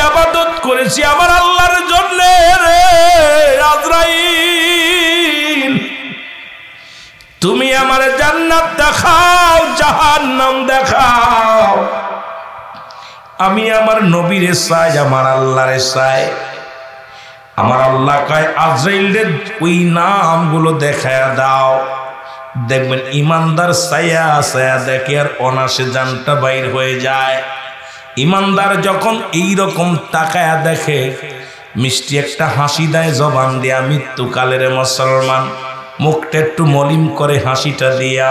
ইবাদত করেছি আমার আল্লাহর জন্য রে আজরাইল তুমি আমার জান্নাত দেখাও জাহান্নাম দেখাও আমি আমার নবীরে চাই আমার আল্লাহরে চাই আমার আল্লাহ কয় আজরাইলের ওই নামগুলো দেখায়া দাও দেখবেন ইমানদার ছায়া ছায়া দেখে আর অনাসে জানটা বাইর হয়ে যায় ইমানদার যখন এই রকম তাকায়া দেখে মিষ্টি একটা হাসি দেয় জবান দিয়া মৃত্যুকালের মুসলমান মুখটা একটু মলিম করে হাসিটা দিয়া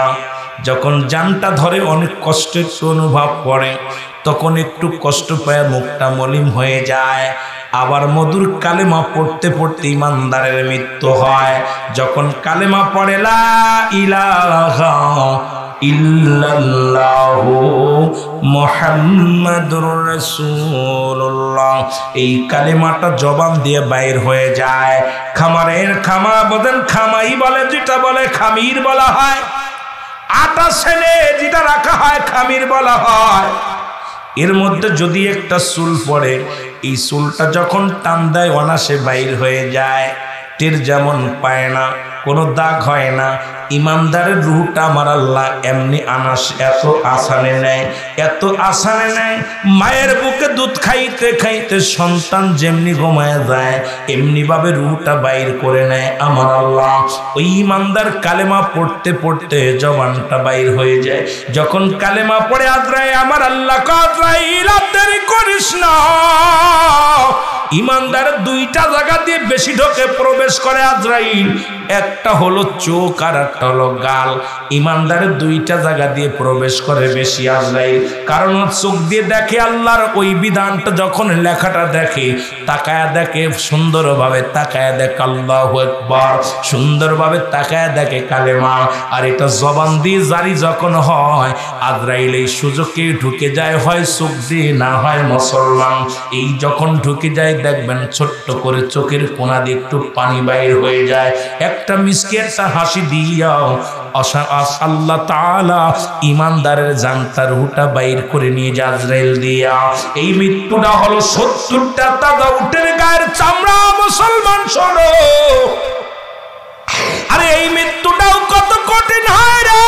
যখন জানটা ধরে অনেক কষ্ট একটু অনুভব করে তখন একটু কষ্ট পায় মুখটা মলিম হয়ে যায় আবার মধুর কালেমা পড়তে পড়তে ইমানদারের মৃত্যু হয় যখন কালেমা পড়ে লা ইলাহা ইল্লাল্লাহু মুহাম্মাদুর রাসূলুল্লাহ এই কালেমাটা জবান দিয়ে বাইর হয়ে যায় খামারের খামা বলেন খামাই বলে যেটা বলে খামির বলা হয় আটা ছেলে যেটা রাখা হয় খামির বলা হয় এর মধ্যে যদি একটা চুল পড়ে এই চুলটা যখন টান দেয় অনাসে বাইর হয়ে যায় টের যেমন পায় না কোনো দাগ হয় না ইমানদারের রূহটা আমার আল্লাহ এমনি আনাস এত আসানে নেয় এত আসানে নেয় মায়ের বুকে দুধ খাইতে খাইতে সন্তান যেমনি ঘুমায় যায় এমনি ভাবে রূহটা বাইর করে নেয় আমার আল্লাহ ওই ইমানদার কালেমা পড়তে পড়তে জবানটা বাইর হয়ে যায় যখন কালেমা পড়ে আজরাইল আমার আল্লাহ আজরাইল দেরি করিস না ইমানদার দুইটা জায়গা দিয়ে বেশি ঢোকে প্রবেশ করে আজরাইল একটা হলো চোখ আর একটা হলো গাল ইমানদারের দুইটা জায়গা দিয়ে প্রবেশ করে বেশি আজরাইল কারণ চোখ দিয়ে দেখে আল্লাহর ওই বিধানটা যখন লেখাটা দেখে তাকায়া দেখে সুন্দরভাবে তাকায়া দেখে আল্লাহু আকবার সুন্দরভাবে তাকায়া দেখে কালেমা আর এটা জবান দিয়ে জারি যখন হয় আজরাইল এই সুযোগে ঢুকে যায় হয় চোখ দিয়ে না হয় মুসলমান এই যখন ঢুকে যায় দেখবেন ছোট্ট করে চোখের কোণা দিয়ে একটু পানি বাইর হয়ে যায় একটা মিষ্টি একটা হাসি দিয়াও আল্লাহ তাআলা ইমানদারের জানতার রূহটা বাইর করে নিয়ে যায় আজরাইল দিয়া এই মৃত্যুটা হলো 70টা তাজা উটের গায়ের চামড়া মুসলমান শোনো আরে এই মৃত্যুটাও কত কঠিন হয় রে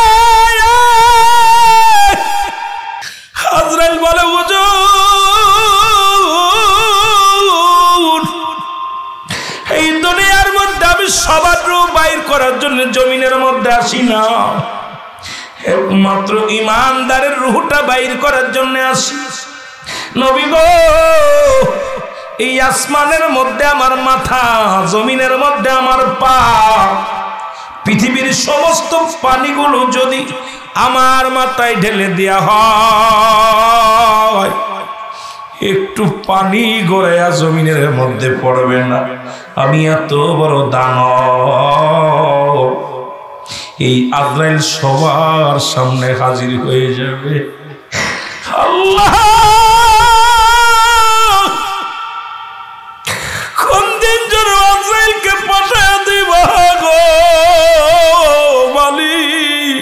আজরাইল বলে হুজুর এই দুনিয়ার মধ্যে আমি সবার রূহ বাইর করার জন্য জমিনের মধ্যে আসি না একমাত্র ইমানদারের রূহটা বাইর করার জন্য আসি নবী গো এই আসমানের মধ্যে আমার মাথা জমিনের মধ্যে আমার পা পৃথিবীর সমস্ত পানিগুলো যদি আমার মাথায় ঢেলে দেয়া হয় একটু পানি গড়াইয়া জমিনের মধ্যে পড়বে না আমি এত বড় দানব এই আজরাইল সবার সামনে হাজির হয়ে যাবে আল্লাহ কোন দিন যেন আজরাইলকে পাঠায় দিবা গো মালিক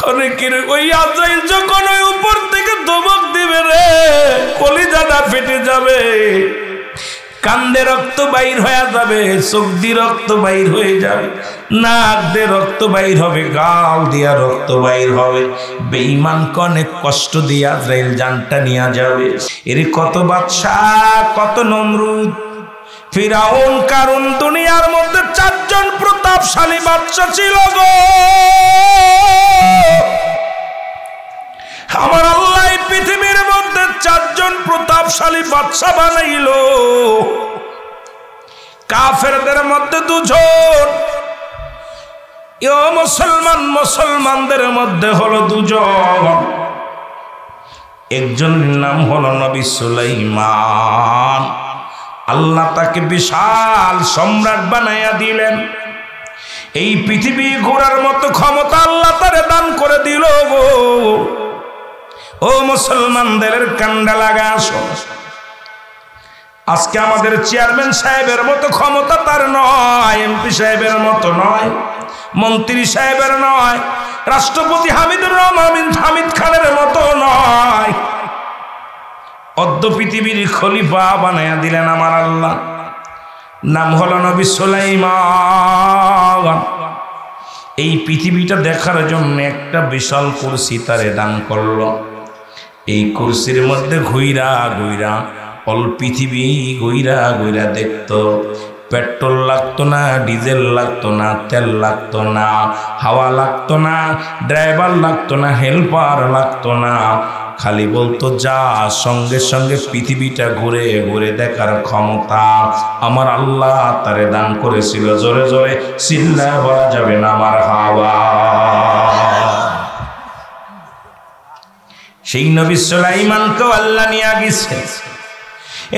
অনেকের ওই আজরাইল যখন ওই উপর থেকে ধমক দিবে রে কলিজাটা ফেটে যাবে কান্দে রক্ত বাইর হয়ে যাবে চোখ দিয়ে রক্ত বাইর হয়ে যাবে নাক দিয়ে রক্ত বাইর হবে গাল দিয়া রক্ত বাইর হবে বেঈমানকে অনেক কষ্ট দিয়ে আজরাইল জানটা নিয়ে যাবে এর কত বাদশাহ কত নমরুদ ফিরাউন কারুন দুনিয়ার মধ্যে 4 জন প্রতাপশালী বাদশা ছিল গো আমার আল্লাহ পৃথিবীর মধ্যে 4 জন প্রতাপশালী বাদশা বানাইলো কাফেরদের মধ্যে 2 জন মুসলমানদের মধ্যে হলো 2 জন একজনের নাম হলো নবী সুলাইমান আল্লাহ তাকে বিশাল সম্রাট বানাইয়া দিলেন এই পৃথিবী ঘোরার মতো ক্ষমতা আল্লাহ তারে দান করে দিল গো ও মুসলমানদের কান্ডা লাগা আসো আজকে আমাদের চেয়ারম্যান সাহেবের মতো ক্ষমতা তার নয় এমপি সাহেবের মতো নয় মন্ত্রী সাহেবের নয় রাষ্ট্রপতি হামিদ খানের মতো নয় অর্ধ পৃথিবীর খলিফা বানায়া দিলেন আমার আল্লাহ। নাম হলো নবী সুলাইমান। এই পৃথিবীটা দেখার জন্য একটা বিশাল কুরসি তারে দান করলো। এই কুরসির মধ্যে ঘুইরা ঘুইরা অল পৃথিবী ঘুইরা ঘুইরা দেখতো। পেট্রোল লাগতো না, ডিজেল লাগতো না, তেল লাগতো না, হাওয়া লাগতো না, ড্রাইভার লাগতো না, হেল্পার লাগতো না। খালি বলতো যা, সঙ্গে সঙ্গে পৃথিবীটা ঘুরে ঘুরে দেখার ক্ষমতা আমার আল্লাহ তারে দান করেছিল। জোরে জোরে চিল্লায় বলা যাবে না আমার হাওয়া। সেই নবী সুলাইমানকে আল্লাহ নিয়ে গেছে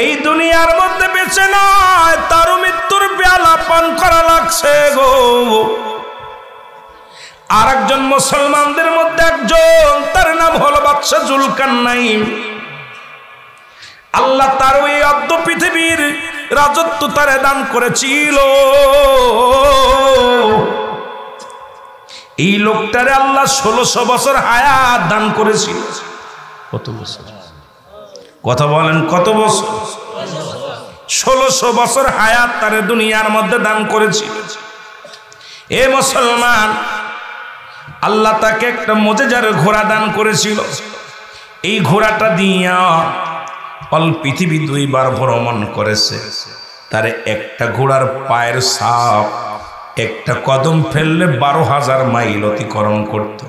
এই দুনিয়ার মধ্যে বেঁচে নয়, তার মৃত্যুর পেয়ালা পান করা লাগছে গো। আর একজন মুসলমানদের মধ্যে একজন, তার নাম হলো বাদশা জুলকারনাইন। আল্লাহ তার ওই অর্ধ পৃথিবীর রাজত্ব তারে দান করেছিল। এই লোকটারে আল্লাহ 1600 বছর হায়াত দান করেছিল। কত বছর? কথা বলেন কত বছর? 1600 বছর হায়াত তারে দুনিয়ার মধ্যে দান করেছিল। এ মুসলমান, আল্লাহ তাকে একটা মুজিজার ঘোড়া দান করেছিল। এই ঘোড়াটা দিয়া অল পৃথিবী 2 বার ভ্রমণ করেছে। তারে একটা ঘোড়ার পায়ের ছাপ একটা কদম ফেললে 12,000 মাইল অতিক্রম করত।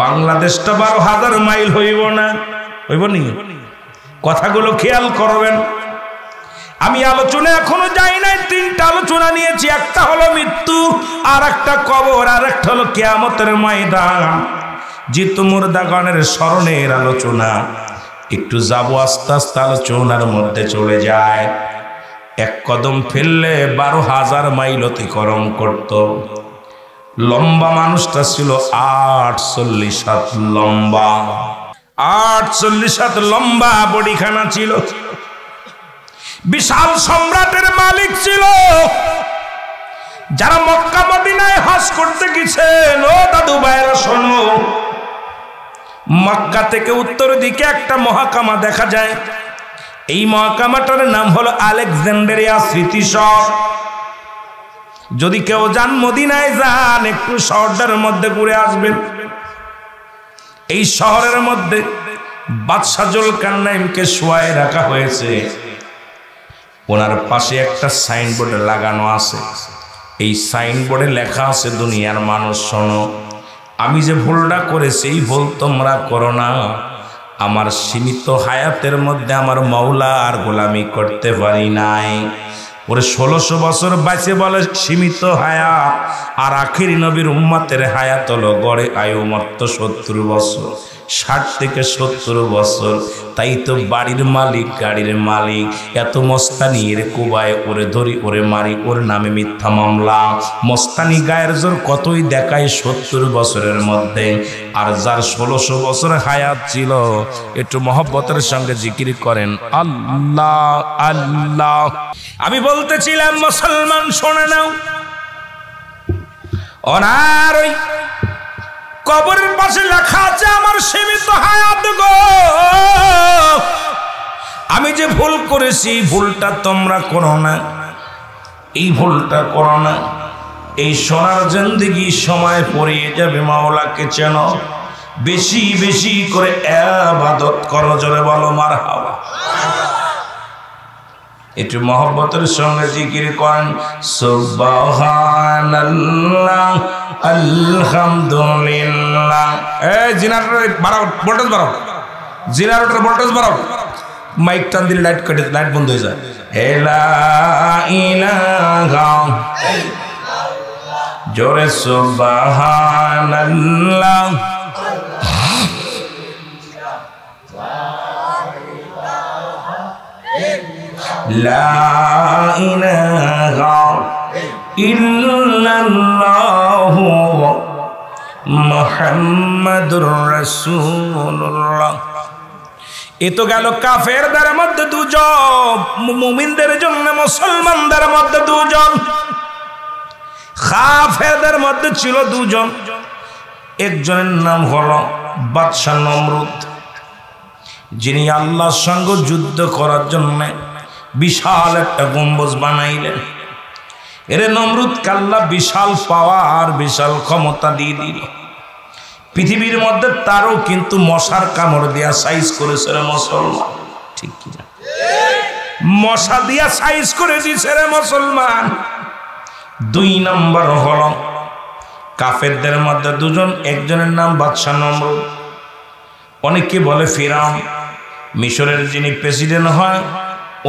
বাংলাদেশটা 12,000 মাইল হইব না? হইব নি? কথাগুলো খেয়াল করবেন। আমি আলোচনা এখনো যাই নাই, 3টা আলোচনা নিয়েছি। একটা হলো মৃত্যু, আর একটা কবর, আর একটা হলো কিয়ামতের ময়দান। জিতু মুর্দাগণের স্মরণের আলোচনা। একটু যাবো আস্তে আস্তে আলোচনার মধ্যে চলে যায়। এক কদম ফেললে 12,000 মাইল অতিক্রম করত। লম্বা মানুষটা ছিল 48 হাত লম্বা। 48 হাত লম্বা বডিখানা ছিল। বিশাল সম্রাটের মালিক ছিল। যারা মক্কা মদিনায় হজ করতে গেছেন, ও দাদু ভাইরা শোনো, মক্কা থেকে উত্তর দিকে একটা মহাকামা দেখা যায়। এই মহাকামাটার নাম হলো আলেকজান্দ্রিয়া স্মৃতিসৌধ। যদি কেউ যান, মদিনায় যান, একটু শহরটার মধ্যে ঘুরে আসবেন। এই শহরের মধ্যে বাদশা জুলকারনাইনকে শোয়ায় রাখা হয়েছে। ওনার পাশে একটা সাইনবোর্ড লাগানো আছে। এই সাইনবোর্ডে লেখা আছে, দুনিয়ার মানুষ শোনো, আমি যে ভুলটা করেছি এই ভুল তোমরা করো না। আমার সীমিত হায়াতের মধ্যে আমার মাওলার গোলামি করতে পারি নাই। ওরে 1600 বছর বাইসে বলে সীমিত হায়াত, আর আখির নবীর উম্মতের হায়াত হলো গড়ে আয়ু মাত্র 70 বছর, 60 থেকে 70 বছর। তাই তো বাড়ির মালিক, গাড়ির মালিক এত মস্তানি, এর কুবায় ওরে ধরি, ওরে মারি, ওর নামে মিথ্যা মামলা। মস্তানি গায়ের জোর কতই দেখায় 70 বছরের মধ্যে। আর যার 1600 বছর হায়াত ছিল, একটু মহব্বতের সঙ্গে জিকির করেন আল্লাহ আল্লাহ। আমি বলতেছিলাম মুসলমান শোনে নাও, ওনার ওই কবরের পাশে লেখা আছে আমার সীমিত হায়াত গো। আমি যে ভুল করেছি, ভুলটা তোমরা করো না, এই ভুলটা করো না। এই সোনার জিন্দেগি সময় পড়িয়ে যাবে, মাওলাকে চেনো, বেশি বেশি করে ইবাদত করো। জোরে বলো মারহাবা। একটু মহব্বতের সঙ্গে জিকির করেন সুবহানাল্লাহ আলহামদুলিল্লাহ। এই জেনারেটর বাড়াও, ভোল্টেজ বাড়াও, জেনারেটর ভোল্টেজ বাড়াও। মাইক টান দিলে লাইট কেটে, লাইট বন্ধ হয়ে যায়। লা ইলাহা জোরে সুবহানাল্লাহ লা ইলাহা ইল্লাল্লাহু মুহাম্মাদুর রাসূলুল্লাহ। এ তো গেল কাফেরদের মধ্যে 2 জন, মুমিনদের জন্য মুসলমানদের মধ্যে 2 জন। কাফেরদের মধ্যে ছিল 2 জন। একজনের নাম হলো বাদশা নমরুদ, যিনি আল্লাহর সঙ্গে যুদ্ধ করার জন্য বিশাল একটা গম্বুজ বানাইলেন। এর নমরুদকে আল্লাহ বিশাল পাওয়ার বিশাল ক্ষমতা দিয়ে দিল। পৃথিবীর মধ্যে তারও কিন্তু মশার কামড় দিয়া সাইজ করেছে রে মুসলমান, ঠিক কি না? মশা দিয়া সাইজ করে দিয়েছে রে মুসলমান। 2 নম্বর হলো কাফেরদের মধ্যে দুজন, একজনের নাম বাদশা নমরুদ, অনেকে বলে ফিরাউন। মিশরের যিনি প্রেসিডেন্ট হয়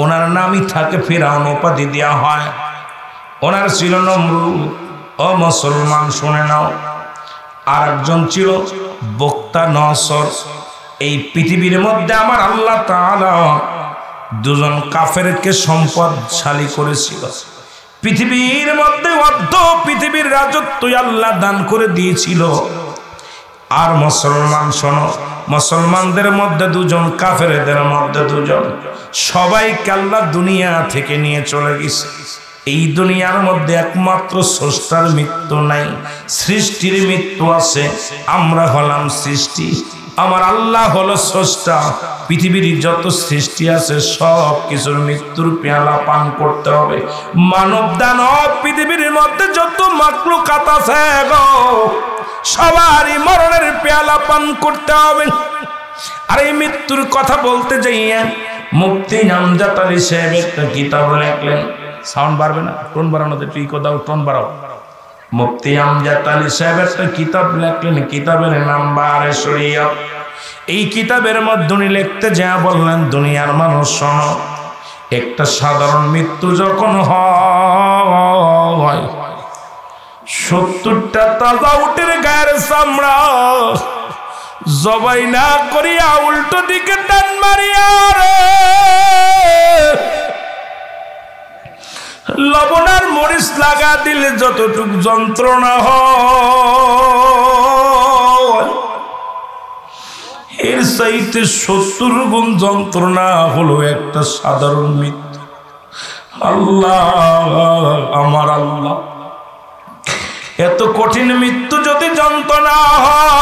ওনার নামই থাকে ফিরাউন, উপাধি দেওয়া হয়। ওনার ছিল নমরুদ। ও মুসলমান শুনে নাও, আর একজন ছিল বক্তা নসর। এই পৃথিবীর মধ্যে আমার আল্লাহ তাআলা দুজন কাফেরকে সম্পদশালী করেছিল। পৃথিবীর মধ্যে অর্ধ পৃথিবীর রাজত্ব আল্লাহ দান করে দিয়েছিল। আর মুসলমান শোনো, মুসলমানদের মধ্যে দুজন, কাফেরদের মধ্যে দুজন, সবাইকে আল্লাহ দুনিয়া থেকে নিয়ে চলে গেছে। এই দুনিয়ার মধ্যে একমাত্র স্রষ্টার মৃত্যু নাই, সৃষ্টির মৃত্যু আছে। আমরা হলাম সৃষ্টি, আমার আল্লাহ হলো স্রষ্টা। পৃথিবীর যত সৃষ্টি আছে সব কিছুর মৃত্যুর পেয়ালা পান করতে হবে। মানব দানব পৃথিবীর মধ্যে যত মাখলুকাত আছে গো, সবারই মরণের পেয়ালা পান করতে হবে। আর এই মৃত্যুর কথা বলতে যাইয়া মুফতি আমজাদ আলী সাহেব একটা কিতাব লিখলেন। সাউন্ড বাড়বে না, টোন বাড়ানোতে ঠিক দাও, টোন বাড়াও। মুফতি আমজাদ আলী সাহেব একটা কিতাব লিখলেন, কিতাবের নাম বারে শরীয়ত। এই কিতাবের মধ্যে উনি লিখতে যা বললেন, দুনিয়ার মানুষ শোনো, একটা সাধারণ মৃত্যু যখন হয়, 70টা তাজা উটের গায়ের চামড়া জবাই না করিয়া উল্টো দিকে টান মারিয়া রে লবণ আর মরিচ লাগা দিলে যতটুক যন্ত্রণা হয়, এর চাইতে 70 গুণ যন্ত্রণা হলো একটা সাধারণ মৃত্যু। আল্লাহ, আমার আল্লাহ, এত কঠিন মৃত্যু যদি যন্ত্রণা হয়,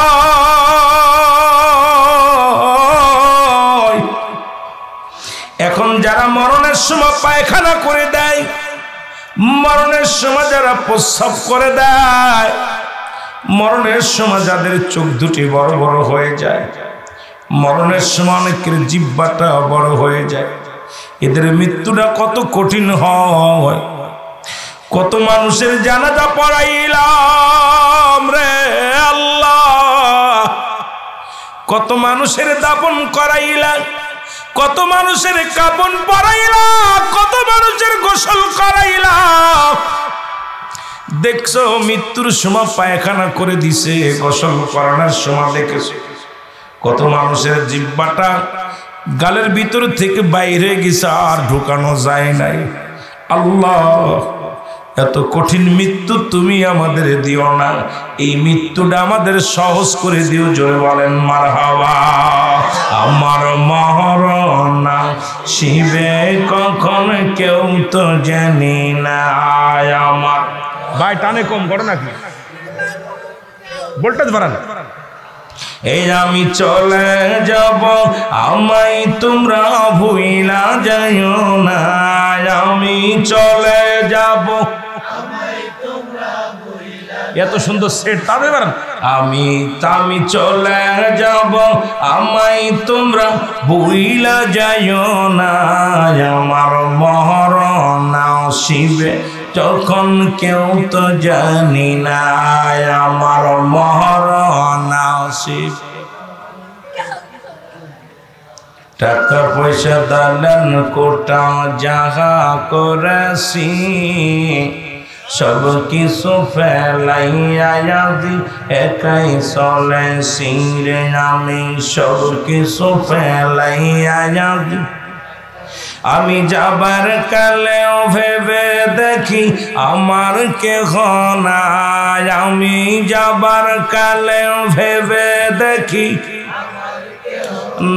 এখন যারা মরণের সময় পায়খানা করে দেয়, মরণের সময় যারা প্রস্রাব করে দেয়, মরণের সময় যাদের চোখ দুটি বড় বড় হয়ে যায়, মরণের সময় অনেকের জিহ্বাটা বড় হয়ে যায়, এদের মৃত্যুটা কত কঠিন হয়। কত মানুষের জানাজা পড়াইলাম রে আল্লাহ, কত মানুষের দাফন করাইলাম, কত মানুষের কাফন পরাইলাম, কত মানুষের গোসল করাইলাম। দেখছো মৃত্যুর সময় পায়খানা করে দিছে, গোসল করানোর সময় দেখেছো কত মানুষের জিহ্বাটা গালের ভিতর থেকে বাইরে গেছে, আর ঢুকানো যায় নাই। আল্লাহ, এত কঠিন মৃত্যু তুমি আমাদের দিও না, এই মৃত্যুটা আমাদের সহজ করে দিও। জোরে বলেন মারহাবা। আমার মরণ শিবে কখন কেউ তো জানি না। আমার ভাই টানে কম করো নাকি, ভোল্টেজ বাড়ান। এই আমি চলে যাব, আমায় তোমরা ভুইলা যাইও না। আমি চলে যাব, এত সুন্দর সেট তাবে বাড়ান। আমি চলে যাব, আমায় তোমরা ভুইলা যাইও না। আমার মরণ আসিবে যখন কেউ তো জানি না। আমার মরণ আসিবে। টাকা পয়সা দালান কোটা যাহা করেছি, সব কিছু ফেলাইয়া দি একাই চলেছি রে। আমি সব কিছু ফেলাইয়া দি, আমি যাবার কালেও ভেবে দেখি আমার কেহ নাই। আমি যাবার কালেও ভেবে দেখি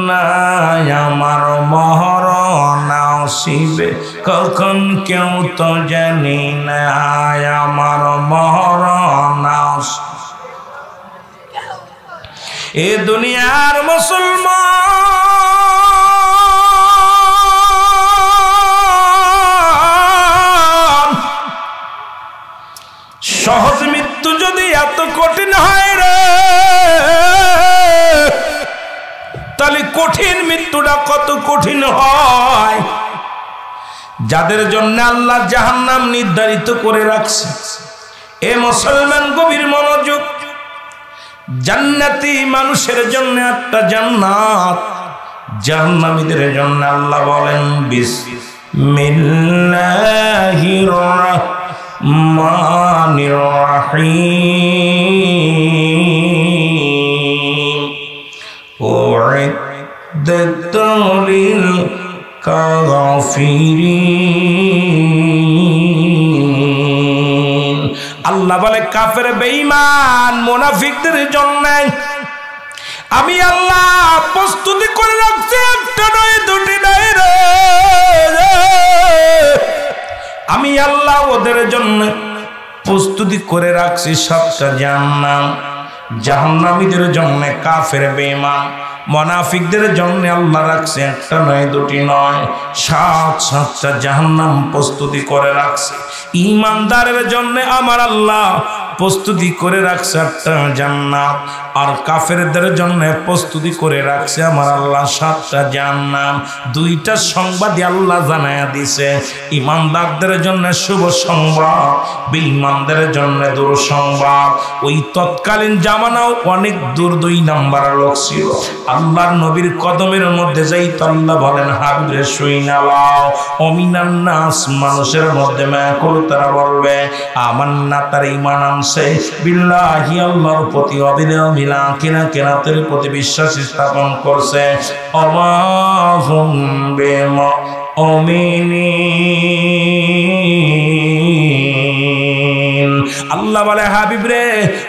নাই। আমার মরণ আসিবে কখন কেউ তো জানি না। আমার মরণ আসিবে। এ দুনিয়ার মুসলমান সহজ মৃত্যু যদি এত কঠিন হয় রে, তাহলে কঠিন মৃত্যুটা কত কঠিন হয়। যাদের জন্য আল্লাহ জাহান্নাম নির্ধারিত করে রাখছে, এ মুসলমান গভীর মনোযোগ, জান্নাতি মানুষের জন্য একটা জান্নাত, জাহান্নামীদের জন্য আল্লাহ বলেন বিসমিল্লাহির রাহমানির রাহিম উইদ্দাত লিল কাফিরিন। আল্লাহ বলে কাফের বেঈমান মুনাফিকদের জন্য আমি আল্লাহ প্রস্তুতি করে রাখছি, একটা নয় দুটি নয় রে, আমি আল্লাহ ওদের জন্য প্রস্তুতি করে রাখছি 7টা জাহান্নাম। জাহান্নামীদের জন্য কাফের বেঈমান মুনাফিকদের জন্য আল্লাহ রাখছে একটা নয় দুটি নয় 7টা জাহান্নাম প্রস্তুতি করে রাখছে। ঈমানদারের জন্য আমার আল্লাহ প্রস্তুতি করে রাখছে 8টা জান্নাত, আর কাফেরদের জন্য প্রস্তুতি করে রাখছে আমার আল্লাহ 7টা জাহান্নাম। 2টা সংবাদই আল্লাহ জানায়া দিছে, ঈমানদারদের জন্য শুভ সংবাদ, বেঈমানদের জন্য দুঃসংবাদ। ওই তৎকালীন জামানাও অনেক দূর 2 নাম্বার লোক ছিল, আল্লাহর নবীর কদমের মধ্যে যাইত আল্লাহ বলেন হাবিবে শুইনা লাও অমিনান নাস, মানুষের মধ্যে মায়াকুল তারা বলবে আমান্না, তার ঈমান আনছে বিল্লাহি, আল্লাহর প্রতি অবিদেয় মিলা কিনাতের প্রতি বিশ্বাস স্থাপন করছে। অমাহুম বিমুমিনিন। আল্লাহ বলে হাবিব রে,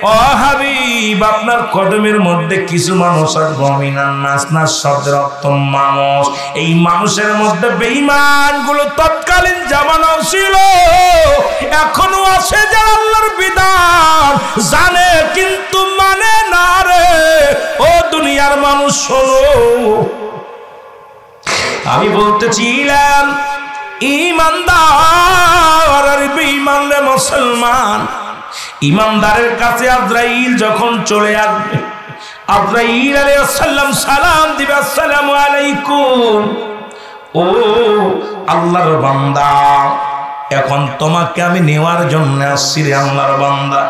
ও হাবিব, আপনার কদমের মধ্যে কিছু মানুষ আর মুমিনান নাস, নাস শব্দের অর্থ মানুষ। এই মানুষের মধ্যে বেঈমান গুলো তৎকালীন জামানাও ছিল, এখনো আছে, যারা আল্লাহর বিধান জানে কিন্তু মানে না রে। ও দুনিয়ার মানুষ শোনো, আমি বলতেছিলাম ঈমানদার আর বেঈমান রে মুসলমান। ঈমানদারের কাছে আজরাইল যখন চলে আসবে, আজরাইল আলাইহিস সালাম সালাম দিবে, আসসালামু আলাইকুম, ও আল্লাহর বান্দা, এখন তোমাকে আমি নেওয়ার জন্য আসছি রে আল্লাহর বান্দা।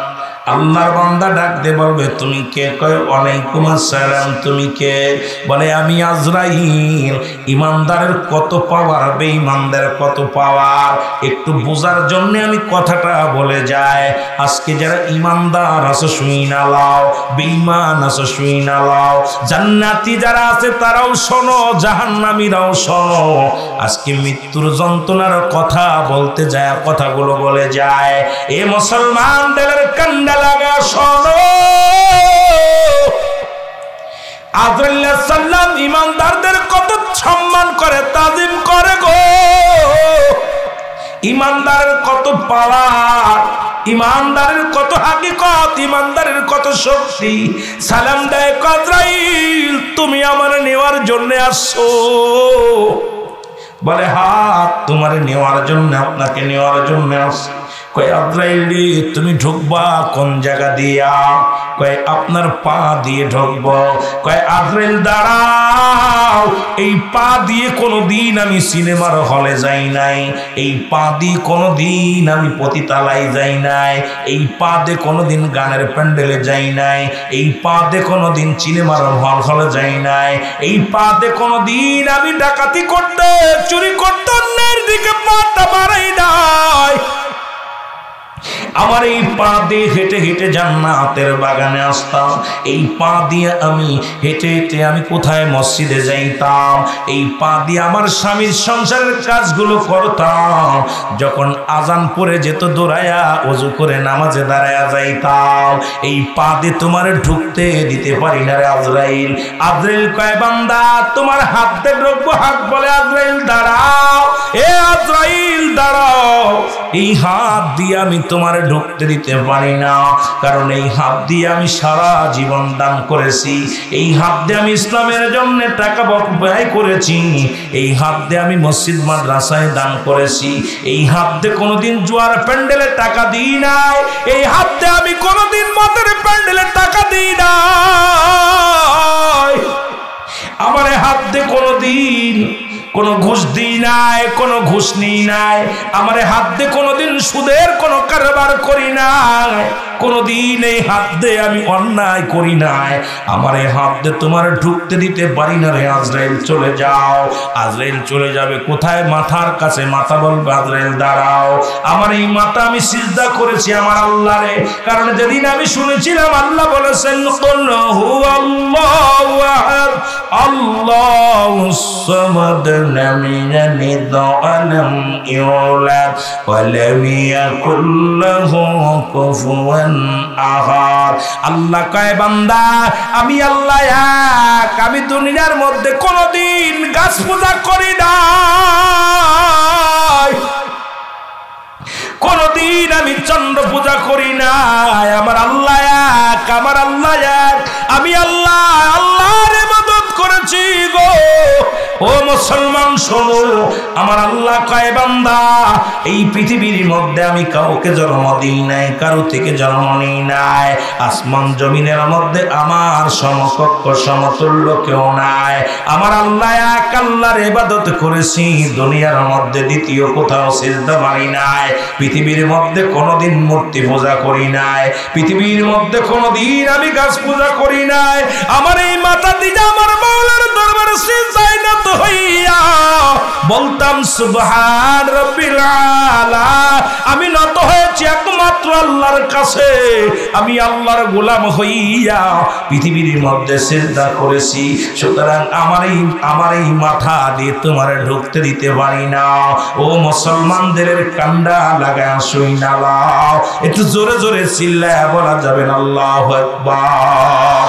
আল্লাহর বান্দা ডাক দিয়ে বলবে তুমি কে? কয় ওয়ালাইকুম আসসালাম, তুমি কে? বলে আমি আজরাইল। ঈমানদারের কত পাওয়ার, বেঈমানদের কত পাওয়ার, একটু বোঝার জন্য আমি কথাটা বলে যাই। আজকে যারা ঈমানদার আছে শুইনা লাও, বেঈমান আছে শুইনা লাও, জান্নাতি যারা আছে তারাও শোনো, জাহান্নামীরাও শোনো। আজকে মৃত্যুর যন্ত্রণার কথা বলতে যায়, কথাগুলো বলে যায়। এ মুসলমানদের কান্না লাগা শোনো, আজরাইল সাল্লাম ঈমানদারদের কত সম্মান করে, তাজিম করে গো। ঈমানদারের কত পাওয়ার, ঈমানদারের কত হাকিকত, ঈমানদারের কত শক্তি। সালাম দেয় আজরাইল, তুমি আমার নেওয়ার জন্য আসছো? বলে হাত তোমার নেওয়ার জন্য, আপনাকে নেওয়ার জন্য আসছি। কয় আজরাইল তুমি ঢুকবা কোন জায়গা দিয়া? কয় আপনার পা দিয়ে ঢুকবো। কয় আজরাইল দাঁড়াও, এই পা দিয়ে কোনোদিন আমি সিনেমার হলে যাই নাই, এই পা দিয়ে কোনোদিন আমি পতিতালায় যাই নাই, এই পা দিয়ে কোনোদিন গানের প্যান্ডেলে যাই নাই, এই পা দিয়ে কোনোদিন সিনেমার হলে যাই নাই, এই পা দিয়ে কোনোদিন আমি ডাকাতি করতে, চুরি করতে, অন্যের দিকে পাটা বাড়াই নাই। আমার এই পা দিয়ে হেঁটে হেঁটে জান্নাতের বাগানে আসতাম, এই পা দিয়ে আমি হেঁটে হেঁটে আমি কোথায় মসজিদে যাইতাম, এই পা দিয়ে আমার স্বামীর সংসারের কাজগুলো করতাম। যখন আজান পড়ে যেত দৌড়ায়া ওযু করে নামাজে দাঁড়ায়া যাইতাম। এই পা দিয়ে তোমার ঢুকতে দিতে পারি না রে আজরাইল। আজরাইল কয় বান্দা তোমার হাতে ঢুকবো, হাত বলে আজরাইল দাঁড়াও, এ আজরাইল দাঁড়াও, এই হাত দিয়ে আমি তোমার ঢুকতে দিতে পারি না, কারণ এই হাত দিয়ে আমি সারা জীবন দান করেছি, এই হাত দিয়ে আমি ইসলামের জন্য টাকা ব্যয় করেছি, এই হাত দিয়ে আমি মসজিদ মাদ্রাসায় দান করেছি, এই হাত দিয়ে কোনোদিন জুয়ার প্যান্ডেলে টাকা দিই নাই, এই হাত দিয়ে আমি কোনোদিন মদের প্যান্ডেলে টাকা দিই নাই, আমার হাত দিয়ে কোনোদিন কোনো ঘুষ দিই নাই, কোনো ঘুষ নিই নাই, আমার হাত দিয়ে কোনোদিন সুদের কোনো কারবার করি নাই, কোনোদিন এই হাত দিয়ে আমি অন্যায় করি নাই, আমার এই হাত দিয়ে তোমার ঢুকতে দিতে পারি না রে আজরাইল চলে যাও। আজরাইল চলে যাবে কোথায়? মাথার কাছে। মাথা বলবে আজরাইল দাঁড়াও, আমার এই মাথা আমি সিজদা করেছি আমার আল্লাহরে, কারণ যেদিন আমি শুনেছিলাম আল্লাহ বলেছেন কুল হুয়াল্লাহু আহাদ আল্লাহুস সামাদ লাম ইয়ালিদ ওয়া লাম ইউলাদ ওয়া লাম ইয়াকুল লাহু কুফুয়ান আহাদ। আল্লাহ কয় বান্দা আমি আল্লাহ এক, আমি দুনিয়ার মধ্যে কোনোদিন গাছ পূজা করি নাই, কোনদিন আমি চন্দ্র পূজা করি নাই, আমার আল্লাহ এক, আমার আল্লাহ এক, আমি আল্লাহ আল্লাহর ইবাদত করেছি গো। ও মুসলমান শোনো, আমার আল্লাহ কয় বান্দা এই পৃথিবীর মধ্যে আমি কাউকে জন্ম দিই নাই, কারো থেকে জন্ম নিই নাই, আসমান জমিনের মধ্যে আমার সমকক্ষ সমতুল্য কেউ নাই, আমার আল্লাহ এক আল্লাহর ইবাদত করেছি, দুনিয়ার মধ্যে দ্বিতীয় কোথাও সিজদা মারি নাই, পৃথিবীর মধ্যে কোনোদিন মূর্তি পূজা করি নাই, পৃথিবীর মধ্যে কোনোদিন আমি গাছ পূজা করি নাই, আমার এই মাথা দিয়ে আমার মাওলার দরবারে সিজদায় নত হইয়া বলতাম সুবহান রাব্বিল আলা। আমি নত হয়েছি একমাত্র আল্লাহর কাছে, আমি আল্লাহর গোলাম হইয়া পৃথিবীর মধ্যে সিজদা করেছি, সুতরাং আমার এই মাথা দিয়ে তোমার ঢুকতে দিতে পারি না। ও মুসলমানদের কান্ডা লাগায় শুই না, একটু জোরে জোরে চিল্লায় বলা যাবেন আল্লাহু আকবার।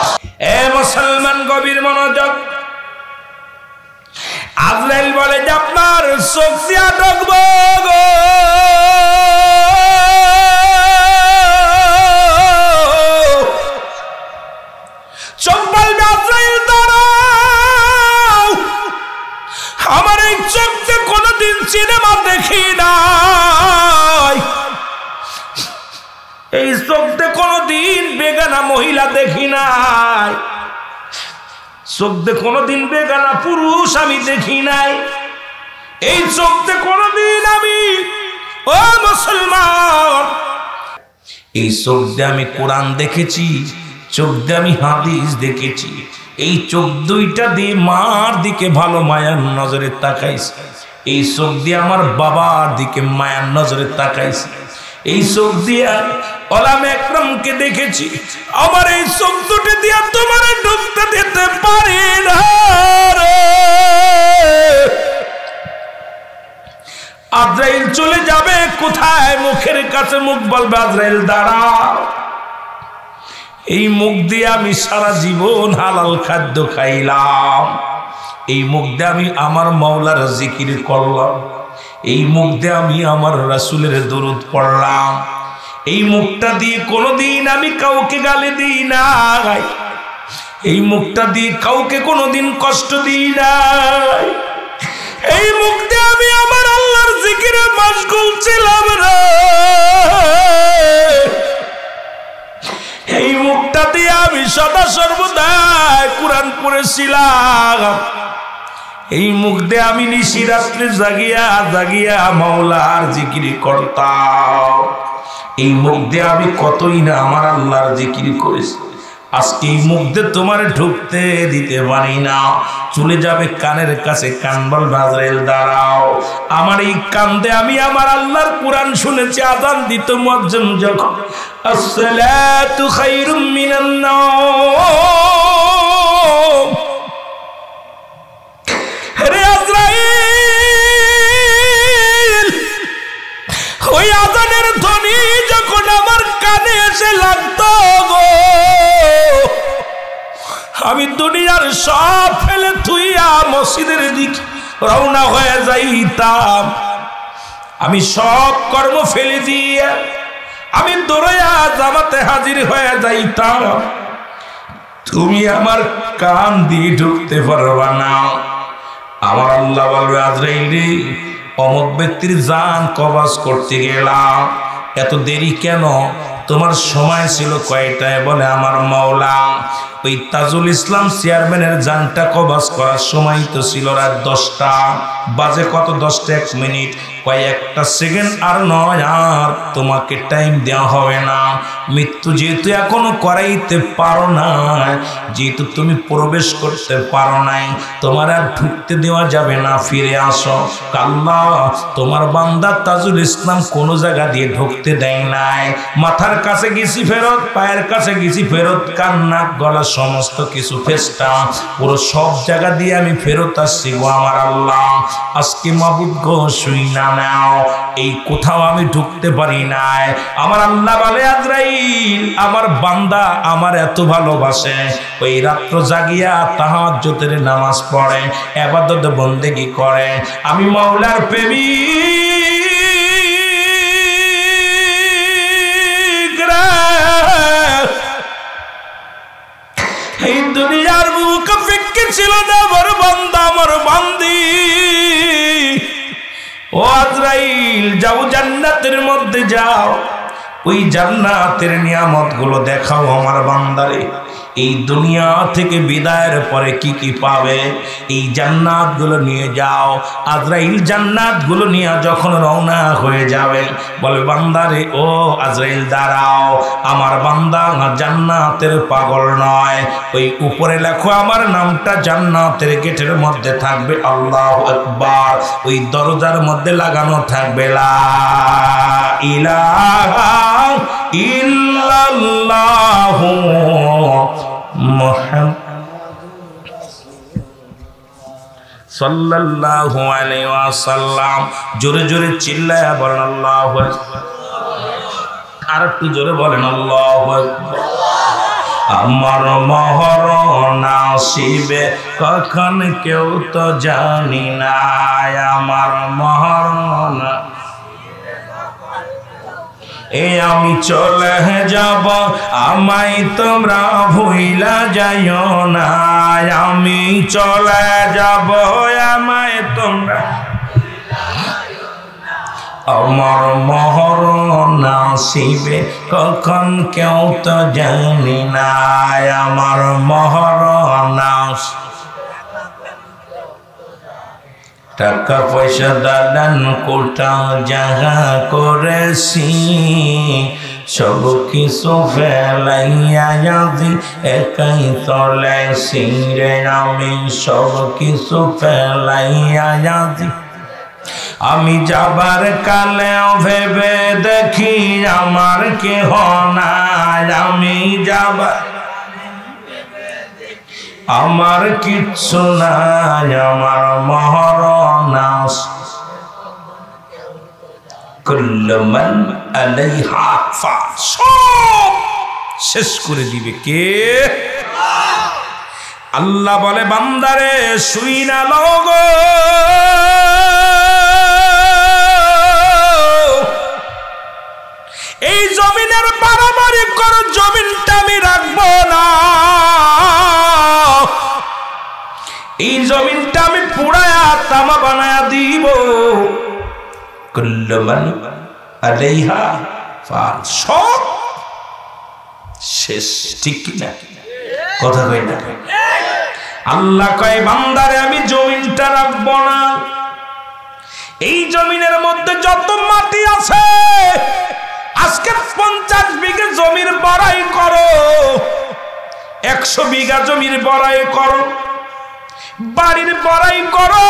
এ মুসলমান গভীর মনোযোগ। আজরাইল বলে যে আপনার চোখ দিয়া ঢুকবো গো, চোখ বলবে আজরাইল দাঁড়াও, আমার এই চোখে কোনোদিন সিনেমা দেখি নাই, এই চোখে কোনোদিন বেগানা মহিলা দেখি নাই, চোখ দিয়ে কোনোদিন বেগানা পুরুষ আমি দেখি নাই, এই চোখ দিয়ে কোনোদিন আমি, ও মুসলমান, এই চোখ দিয়ে আমি কোরআন দেখেছি, চোখ দিয়ে আমি হাদিস দেখেছি, এই চোখ দুইটা দিয়ে মার দিকে ভালো মায়ার নজরে তাকাইছি, এই চোখ দিয়ে আমার বাবার দিকে মায়ার নজরে তাকাইছি, এই চোখ দিয়ে ওলামে একরামকে দেখেছি, আমার এই চোখ দুটো দিয়ে তোমার ঢুকতে দিতে পারি না রে। আজরাইল চলে যাবে কোথায়? মুখের কাছে। মুখ বলবে আজরাইল দাঁড়াও, এই মুখ দিয়ে আমি সারা জীবন হালাল খাদ্য খাইলাম, এই মুখ দিয়ে আমি আমার মাওলার জিকির করলাম, এই মুখ দিয়ে আমি আমার রাসূলের দরুদ পড়লাম, এই মুখটা দিয়ে কোনোদিন আমি কাউকে গালি দিই নাই, এই মুখটা দিয়ে কাউকে কোনোদিন কষ্ট দিই নাই, এই মুখ দিয়ে আমি আমার আল্লাহর জিকিরে মাশগুল ছিলাম রে, এই মুখটা দিয়ে আমি সদা সর্বদা কুরআন পড়েছিলাম, এই মুখ দিয়ে আমি নিশি রাত্রে জাগিয়া জাগিয়া মাওলার জিকির করতাম, এই মুখ দিয়ে আমি কতই না আমার আল্লাহর জিকির করেছি, আজকে এই মুখ দিয়ে তোমার ঢুকতে দিতে পারি না। চলে যাবে কানের কাছে, কান বলবে আজরাইল দাঁড়াও, আমার এই কান দিয়ে আমি আমার আল্লাহর কুরআন শুনেছি, আযান দিত মুয়াজ্জিন যখন আসসালাতু খায়রুম মিনান নাওম, রে আজরাইল ওই আযানের ধ্বনি যখন আমার কানে এসে লাগতো গো, আমি দুনিয়ার সব ফেলে থুইয়া মসজিদের দিকে রওনা হয়ে যাইতাম, আমি সব কর্ম ফেলে দিয়ে আমি দৌড়াইয়া জামাতে হাজির হয়ে যাইতাম, তুমি আমার কান দিয়ে ঢুকতে পারবা না। আমার আল্লাহ বলবে, আজরাইল রে, অমুক ব্যক্তির জান কবজ করতে গেলাম, এত দেরি কেন? তোমার সময় ছিল কয়টায়? বলে, আমার মাওলা ওই তাজুল ইসলাম চেয়ারম্যানের জানটা কবজ করার সময় তো ছিল রাত 10টা বাজে। কত? 10টা 1 মিনিট। কয়েকটা সেকেন্ড আর নয়, আর তোমাকে টাইম দেওয়া হবে না। মৃত্যু যেহেতু এখনো করাইতে পারো না, যেহেতু তুমি প্রবেশ করতে পারো নাই, তোমার আর ঢুকতে দেওয়া যাবে না, ফিরে আসো। আল্লাহ, তোমার বান্দা তাজুল ইসলাম কোনো জায়গা দিয়ে ঢুকতে দেয় নাই। মাথার কাছে গেছি ফেরত, পায়ের কাছে গেছি ফেরত, কান নাক গলা সমস্ত কিছু ফেস্টা, পুরো সব জায়গা দিয়ে আমি ফেরত আসছি গো আমার আল্লাহ। আজকে মাবুদ গো, শুই না নাও, এই কোথাও আমি ঢুকতে পারি নাই। আমার আল্লাহ বলে, আজরাইল, আমার বান্দা আমার এত ভালোবাসে, ওই রাত্র জাগিয়া তাহাজ্জুদের নামাজ পড়ে, ইবাদত বন্দেগী করে। আমি মাওলার প্রেমিক রে, এই দুনিয়ার মুখ ফিক্কি ছিল না আমার বান্দা, আমার বান্দি। ও আজরাইল, যাও জান্নাতের মধ্যে যাও, ওই জান্নাতের নিয়ামত গুলো দেখাও আমার বান্দারে। এই দুনিয়া থেকে বিদায়ের পরে কি কি পাবে, এই জান্নাত গুলো নিয়ে যাও। আজরাইল জান্নাত গুলো নিয়ে যখন রওনা হয়ে যাবে, বলে, বান্দারে, ও আজরাইল দাঁড়াও, আমার বান্দা জান্নাতের পাগল নয়। ওই উপরে লেখো আমার নামটা জান্নাতের গেটের মধ্যে থাকবে, আল্লাহু আকবার। ওই দরজার মধ্যে লাগানো থাকবে, লা ইলাহা ইল্লাল্লাহু মুহাম্মাদুর সাল্লাল্লাহু আলাইহি ওয়াসাল্লাম। জোরে জোরে চিল্লায়া বলেন আল্লাহু আকবার। আর একটু জোরে বলেন আল্লাহু আকবার। আমার মহর নাসিবে কখন কেউ তো জানি না, আমার মহর আমি চলে যাব, আমায় তোমরা ভুইলা যাইও না। আমি চলে যাব, আমায় তোমরা, আমার মহর নাসিবে কখন কেউ তো জানি না, আমার মহর নাস। টাকা পয়সা দালান কোটা জাগা করেছি, সব কিছু ফেলাইয়া যদি একাই চলেছি রে। আমি সব কিছু ফেলাইয়া যদি, আমি যাবার কালেও ভেবে দেখি আমার কেহ নাই। আমি যাবার, আমার কিচ্ছু নাই, আমার মহর নাস। কুল্লু মান আলাইহা ফান, সব শেষ করে দিবে কে? আল্লাহ বলে, বান্দারে শুই না লগো, এই জমিনের বাড়াবাড়ি করো, জমিনটা আমি রাখবো না, এই জমিনটা আমি পুড়ায়া তামা বানায়া দিব। কুল্লু মান আলাইহা ফান, সব শেষ। ঠিক কিনা? কথা কই না? আল্লাহ কয়, বান্দারে আমি জমিনটা রাখবো না, এই জমিনের মধ্যে যত মাটি আছে, আজকে 50 বিঘা জমির বড়াই করো, 100 বিঘা জমির বড়াই করো, বাড়ির বড়াই করো,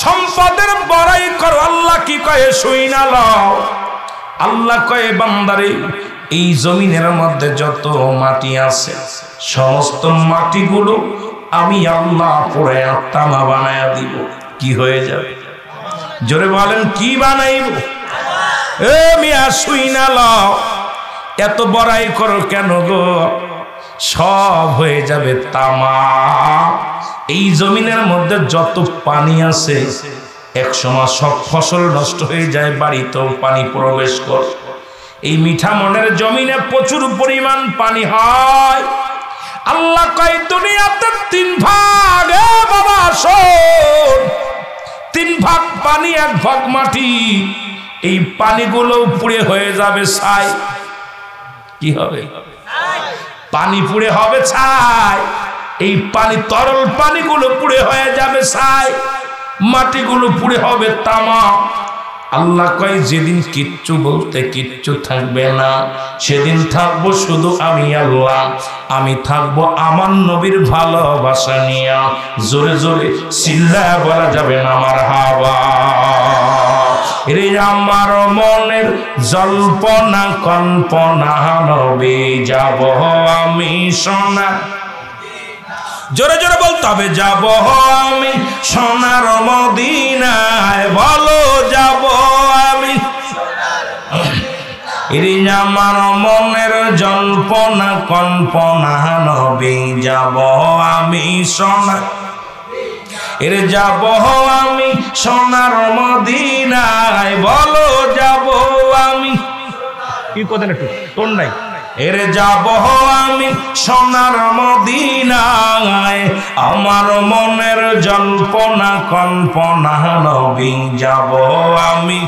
সম্পদের বড়াই করো। আল্লাহ কি কয়ে? শুই না লও। আল্লাহ কয়ে, বান্দারে এই জমিনের মধ্যে যত মাটি আছে, সমস্ত মাটিগুলো আমি আল্লাহ পড়ে তামা বানায়া দিব। কি হয়ে যাবে? জোরে বলেন, কি বানাইব? এ মিয়া, শুই না লও, এত বড়াই করো কেন গো? সব হয়ে যাবে তামা। এই জমিনের মধ্যে যত পানি আছে, এক সময় সব ফসল নষ্ট হয়ে যায়, বাড়িতেও পানি প্রবেশ করে। এই মিঠামনের জমিনে প্রচুর পরিমাণ পানি হয়। আল্লাহ কয় দুনিয়াতে 3 ভাগ, বাবা শোন, 3 ভাগ পানি 1 ভাগ মাটি। এই পানিগুলো পুড়ে হয়ে যাবে ছাই। কি হবে? পানি পুড়ে হবে ছাই। এই পানি, তরল পানিগুলো পুড়ে হয়ে যাবে ছাই, মাটিগুলো পুড়ে হবে তামা। আল্লাহ কয় যেদিন কিচ্ছু বলতে কিচ্ছু থাকবে না, সেদিন থাকবো শুধু আমি আল্লাহ। আমি থাকবো আমার নবীর ভালোবাসা নিয়ে। জোরে জোরে চিল্লায়া বলা যাবে না মারহাবা। রে আমার মনের জল্পনা কল্পনা, নবী যাব আমি সোনা। জোরে জোরে বলতে হবে, যাব আমি সোনার মদিনায়। বলো যাব আমি। রে আমার মনের জল্পনা কল্পনা, নবী যাব আমি সোনা। এর যাব আমি সোনার মদিনায়। বলো যাব আমি। কি কথা একটু টোন নাই। এর যাব আমি সোনার মদিনায়, আমার মনের জল্পনা কল্পনা, নবী যাব আমি।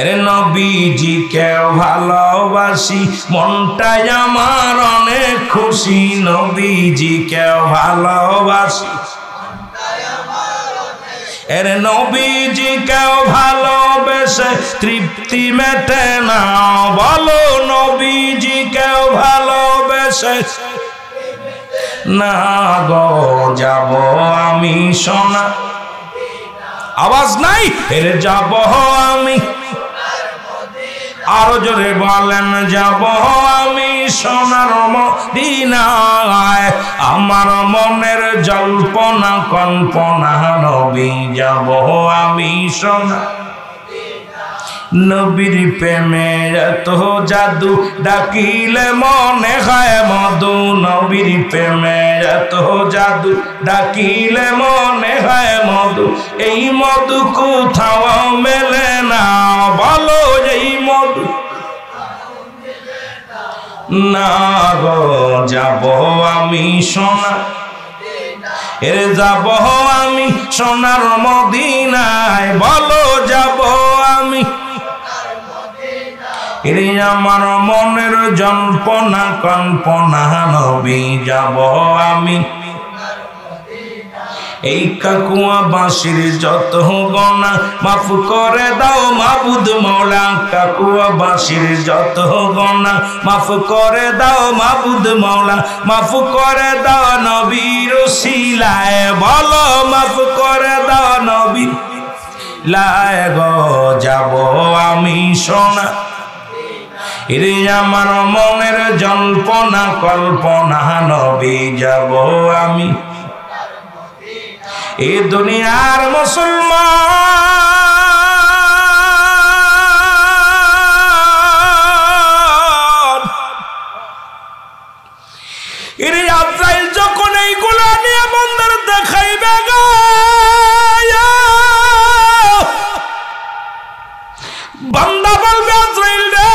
এর নবীজিকে ভালোবাসি, মনটাই আমার অনেক খুশি। নবীজিকে ভালোবাসি, এর নবীজিকে ভালোবেসে তৃপ্তি মেটে না। বলো নবীজিকে ভালোবেসে না গো যাব আমি সোনা। আওয়াজ নাই। এর যাব আমি, আরো জোরে বলেন, যাব আমি সোনার মদিনায়। আমার মনের জল্পনা কল্পনা, নবী যাব আমি সোনা। নবীর প্রেমে এত জাদু, ডাকিলে মনে হয় মধু। নবীর প্রেমে এত জাদু, ডাকিলে মনে হয় মধু। এই মধু কোথাও মেলে না। বলো এই মধু না গো যাব আমি সোনা। এর যাব আমি সোনার মদিনায়। বলো যাব আমি। এর আমার মনের জল্পনা কল্পনা, নবী যাব আমি। এই কাকুয়া বাঁশির যত গনা, মাফ করে দাও মাবুদ মৌলা। কাকুয়া বাঁশির যত গনা, মাফ করে দাও মাবুদ মৌলা। মাফ করে দাও নবীর ওসিলায়। বলো মাফ করে দাও নবীর লায় গো যাব আমি সোনা। এরে আমার মনের জল্পনা কল্পনা, নবী যাব আমি। এ দুনিয়ার মুসলমান, এরে আজরাইল যখন এইগুলা নিয়ে মন্দির দেখাইবে গো, বান্দা বলবে আজরাইল রে,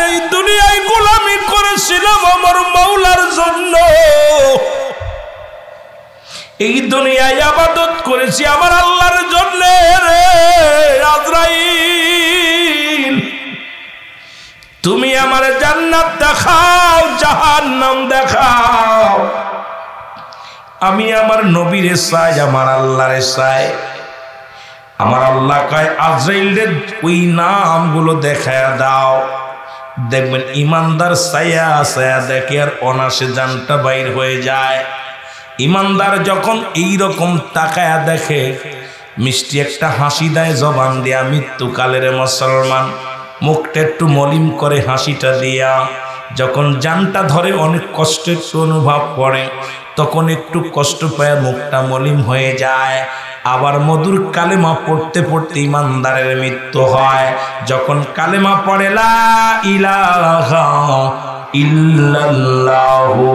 এই দুনিয়ায় গোলামি করেছিলাম আমার মাওলার জন্য। এই দুনিয়ায় ইবাদত করেছি আমার আল্লাহর জন্য রে আজরাইল। তুমি আমার জান্নাত দেখাও, জাহান্নাম দেখাও। আমি আমার নবীরে চাই, আমার আল্লাহরে চাই। আমার আল্লাহ কয় আজরাইলের ওই নামগুলো দেখায় দাও। দেখবেন ইমানদার ছায়া ছায়া দেখে আর অনাসে জানটা বাইর হয়ে যায়। ইমানদার যখন এইরকম তাকায়া দেখে, মিষ্টি একটা হাসি দেয় জবান দিয়া, মৃত্যুকালের মুসলমান মুখটা একটু মলিম করে হাসিটা দিয়া। যখন জানটা ধরে অনেক কষ্ট একটু অনুভব করে, তখন একটু কষ্ট পায়, মুখটা মলিম হয়ে যায়। আবার মধুর কালেমা পড়তে পড়তে ইমানদারের মৃত্যু হয়। যখন কালেমা পড়ে লা ইলাহা ইল্লাল্লাহু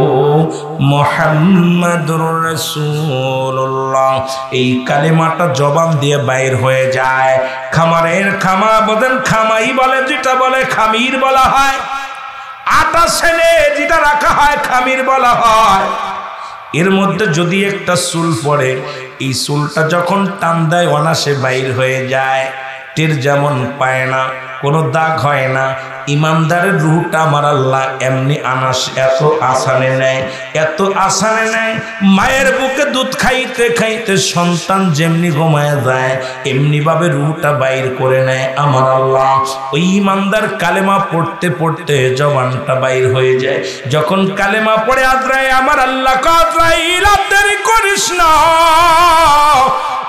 মুহাম্মাদুর রাসূলুল্লাহ। এই কালেমাটা জবান দিয়ে বাইর হয়ে যায়। খামারের খামা বলেন, খামাই বলে যেটা বলে খামির বলা হয়, আটা ছেলে যেটা রাখা হয় খামির বলা হয়। এর মধ্যে যদি একটা চুল পড়ে, এই চুলটা যখন টান দেয় অনাসে বাইর হয়ে যায়, টের যেমন পায় না, কোনো দাগ হয় না। ইমানদারের রূহটা আমার আল্লাহ এমনি আনাস এত আসানে নেয়, এত আসানে নেয়। মায়ের বুকে দুধ খাইতে খাইতে সন্তান যেমনি ঘুমায় যায়, এমনি ভাবে রূহটা বাইর করে নেয় আমার আল্লাহ। ওই ইমানদার কালেমা পড়তে পড়তে জবানটা বাইর হয়ে যায়। যখন কালেমা পড়ে আজরাইল, আমার আল্লাহ আজরাইল দেরি করিস না।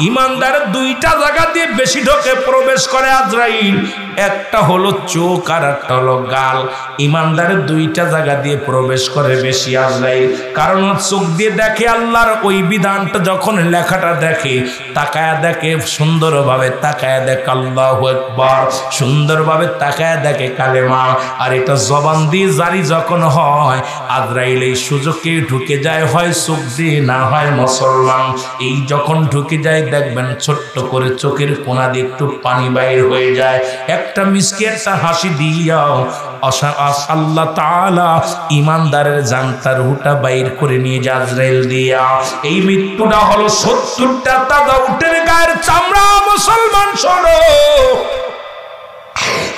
ইমানদার দুইটা জায়গা দিয়ে বেশি ঢোকে প্রবেশ করে আজরাইল, একটা হলো চোখ আর একটা হলো গাল। ইমানদারের দুইটা জায়গা দিয়ে প্রবেশ করে বেশি আজরাইল, কারণ চোখ দিয়ে দেখে আল্লাহর ওই বিধানটা, যখন লেখাটা দেখে তাকায়া দেখে সুন্দরভাবে, তাকায়া দেখে আল্লাহু আকবার, সুন্দরভাবে তাকায়া দেখে কালেমা। আর এটা জবান দিয়ে জারি যখন হয়, আজরাইল এই সুযোগে ঢুকে যায়, হয় চোখ দিয়ে না হয় মুসলমান। এই যখন ঢুকে যায় দেখবেন ছোট্ট করে চোখের কোনা দিয়ে একটু পানি বাইর হয়ে যায়, একটা মিষ্টি একটা হাসি দিয়াও আল্লাহ তাআলা ইমানদারের জানতার রূহটা বাইর করে নিয়ে যায় আজরাইল দিয়া। এই মৃত্যুটা হলো 70টা তাজা উটের গায়ের চামড়া মুসলমান শোনো।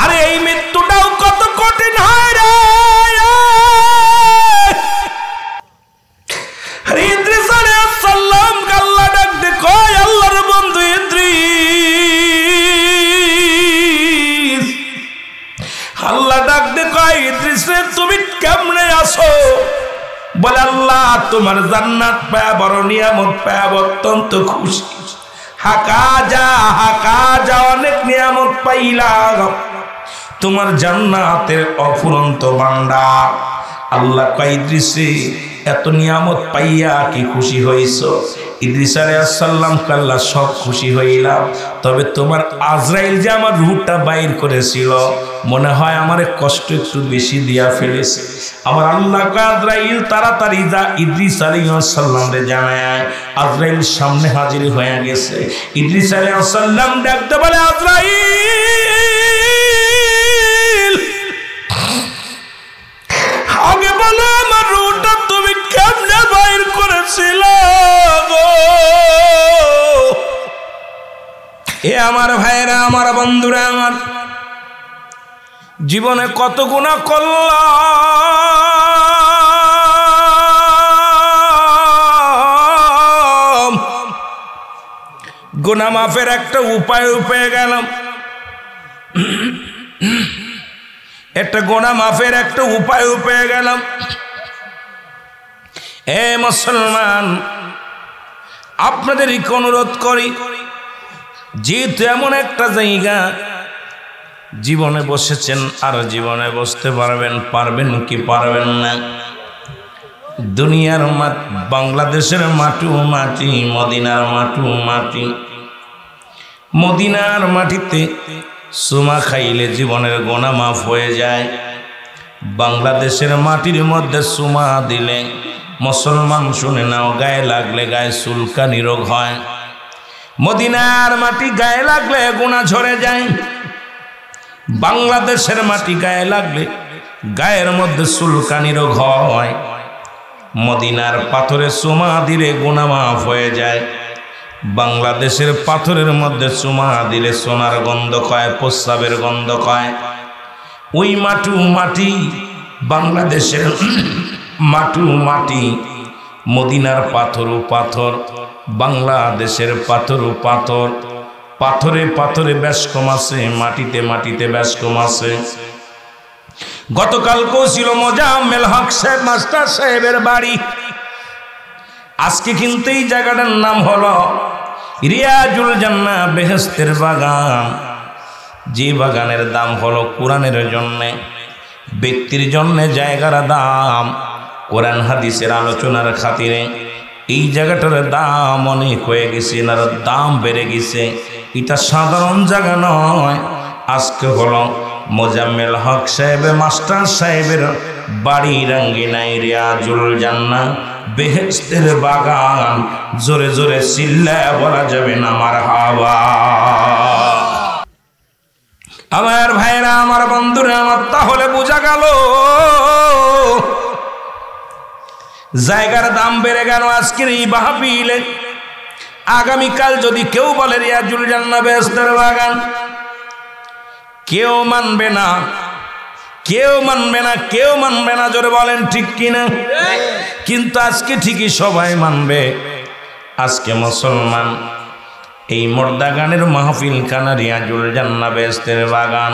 আরে এই মৃত্যুটাও কত কঠিন হয় রে। ইদ্রিস আলাইহিস সালাম আল্লাহ ডাক দে কয়, আল্লাহর বন্ধু ইদ্রিস, আল্লাহ ডাক দে কয় ইদ্রিস রে তুমি কেমনে আছো? বলে আল্লাহ তোমার জান্নাত পায়া বড় নিয়ামত পায়া অত্যন্ত খুশি। হাকা যা অনেক নিয়ামত পাইলাম, তোমার জান্নাতের অফুরন্ত ভান্ডার। আল্লাহ কয় ইদ্রিস রে এত নিয়ামত পাইয়া কি খুশি হইছ? ইদ্রিস আলাইহিস সালাম আল্লাহ সব খুশি হইলাম, তবে তোমার আজরাইল যে আমার রূহটা বাইর করেছিল, মনে হয় আমার কষ্ট একটু বেশি দিয়া ফেলেছে। আমার আল্লাহ আজরাইল তাড়াতাড়ি যা ইদ্রিস আলাইহিস সালাম রে জানায়। আজরাইল সামনে হাজির হয়ে গেছে। ইদ্রিস আলাইহিস সালাম ডাকতে বলে, আজরাইল আগে বলো আমার রূহটা তুমি কেমনে বাইর করেছিল গো? এ আমার ভাইরা, আমার বন্ধুরা, আমার জীবনে কত গুনাহ করলাম, গুনাহ মাফের একটা উপায় পেয়ে গেলাম। একটা গুনাহ মাফের একটা উপায় পেয়ে গেলাম। এ মুসলমান, আপনাদেরকে অনুরোধ করি, যেহেতু এমন একটা জায়গা জীবনে বসেছেন, আর জীবনে বসতে পারবেন কি পারবেন না। দুনিয়ার বাংলাদেশের মাটি, মদিনার মাটি, মদিনার মাটিতে সুমা খাইলে জীবনের গোনা মাফ হয়ে যায়। বাংলাদেশের মাটির মধ্যে সুমা দিলে, মুসলমান শুনে নাও, গায়ে লাগলে গায়ে চুলকানি রোগ হয়। মদিনার মাটি গায়ে লাগলে গুনাহ ঝরে যায়। বাংলাদেশের মাটি গায়ে লাগলে গায়ের মধ্যে চুলকানি রোগ হয়। মদিনার পাথরে চুমা দিলে গুনাহ মাফ হয়ে যায়। বাংলাদেশের পাথরের মধ্যে চুমা দিলে সোনার গন্ধ কয়, প্রস্রাবের গন্ধ কয়। ওই মাটি বাংলাদেশের মাটি, মদিনার পাথর, বাংলাদেশের পাথর, পাথরে বেশ কম আছে, মাটিতে বেশ কম আছে। গতকালকেও ছিল মোজাম্মেল হক সাহেব মাস্টার সাহেবের বাড়ি। আজকে কিন্তু এই জায়গাটার নাম হলো রিয়াজুল জান্নাহ, বেহেশতের বাগান। যে বাগানের দাম হলো কোরআনের জন্যে, ব্যক্তির জন্যে জায়গার দাম, কোরআন হাদিসের আলোচনার খাতিরে এই জায়গাটার দাম অনেক হয়ে গেছে, এনার দাম বেড়ে গেছে। এটা সাধারণ জায়গা নয়। আজকে হলো মোজাম্মেল হক সাহেব মাস্টার সাহেবের বাড়ির আঙ্গিনায় রিয়াজুল জান্নাহ বেহেশতের বাগান। জোরে জোরে চিল্লায়া বলা যাবে না মারহাবা। আমার ভাইরা, আমার বন্ধুরা আমার, তাহলে বোঝা গেল জায়গার দাম বেড়ে গেল আজকের এই মাহফিলে। আগামীকাল যদি কেউ বলে রিয়াজুল জান্নাহ বেহেশতের বাগান, কেউ মানবে না, কেউ মানবে না, কেউ মানবে না। জোরে বলেন ঠিক কিনা? কিন্তু আজকে ঠিকই সবাই মানবে। আজকে মুসলমান এই মর্দাগানের মাহফিল খানা রিয়াজুল জান্নাহ বেহেশতের বাগান।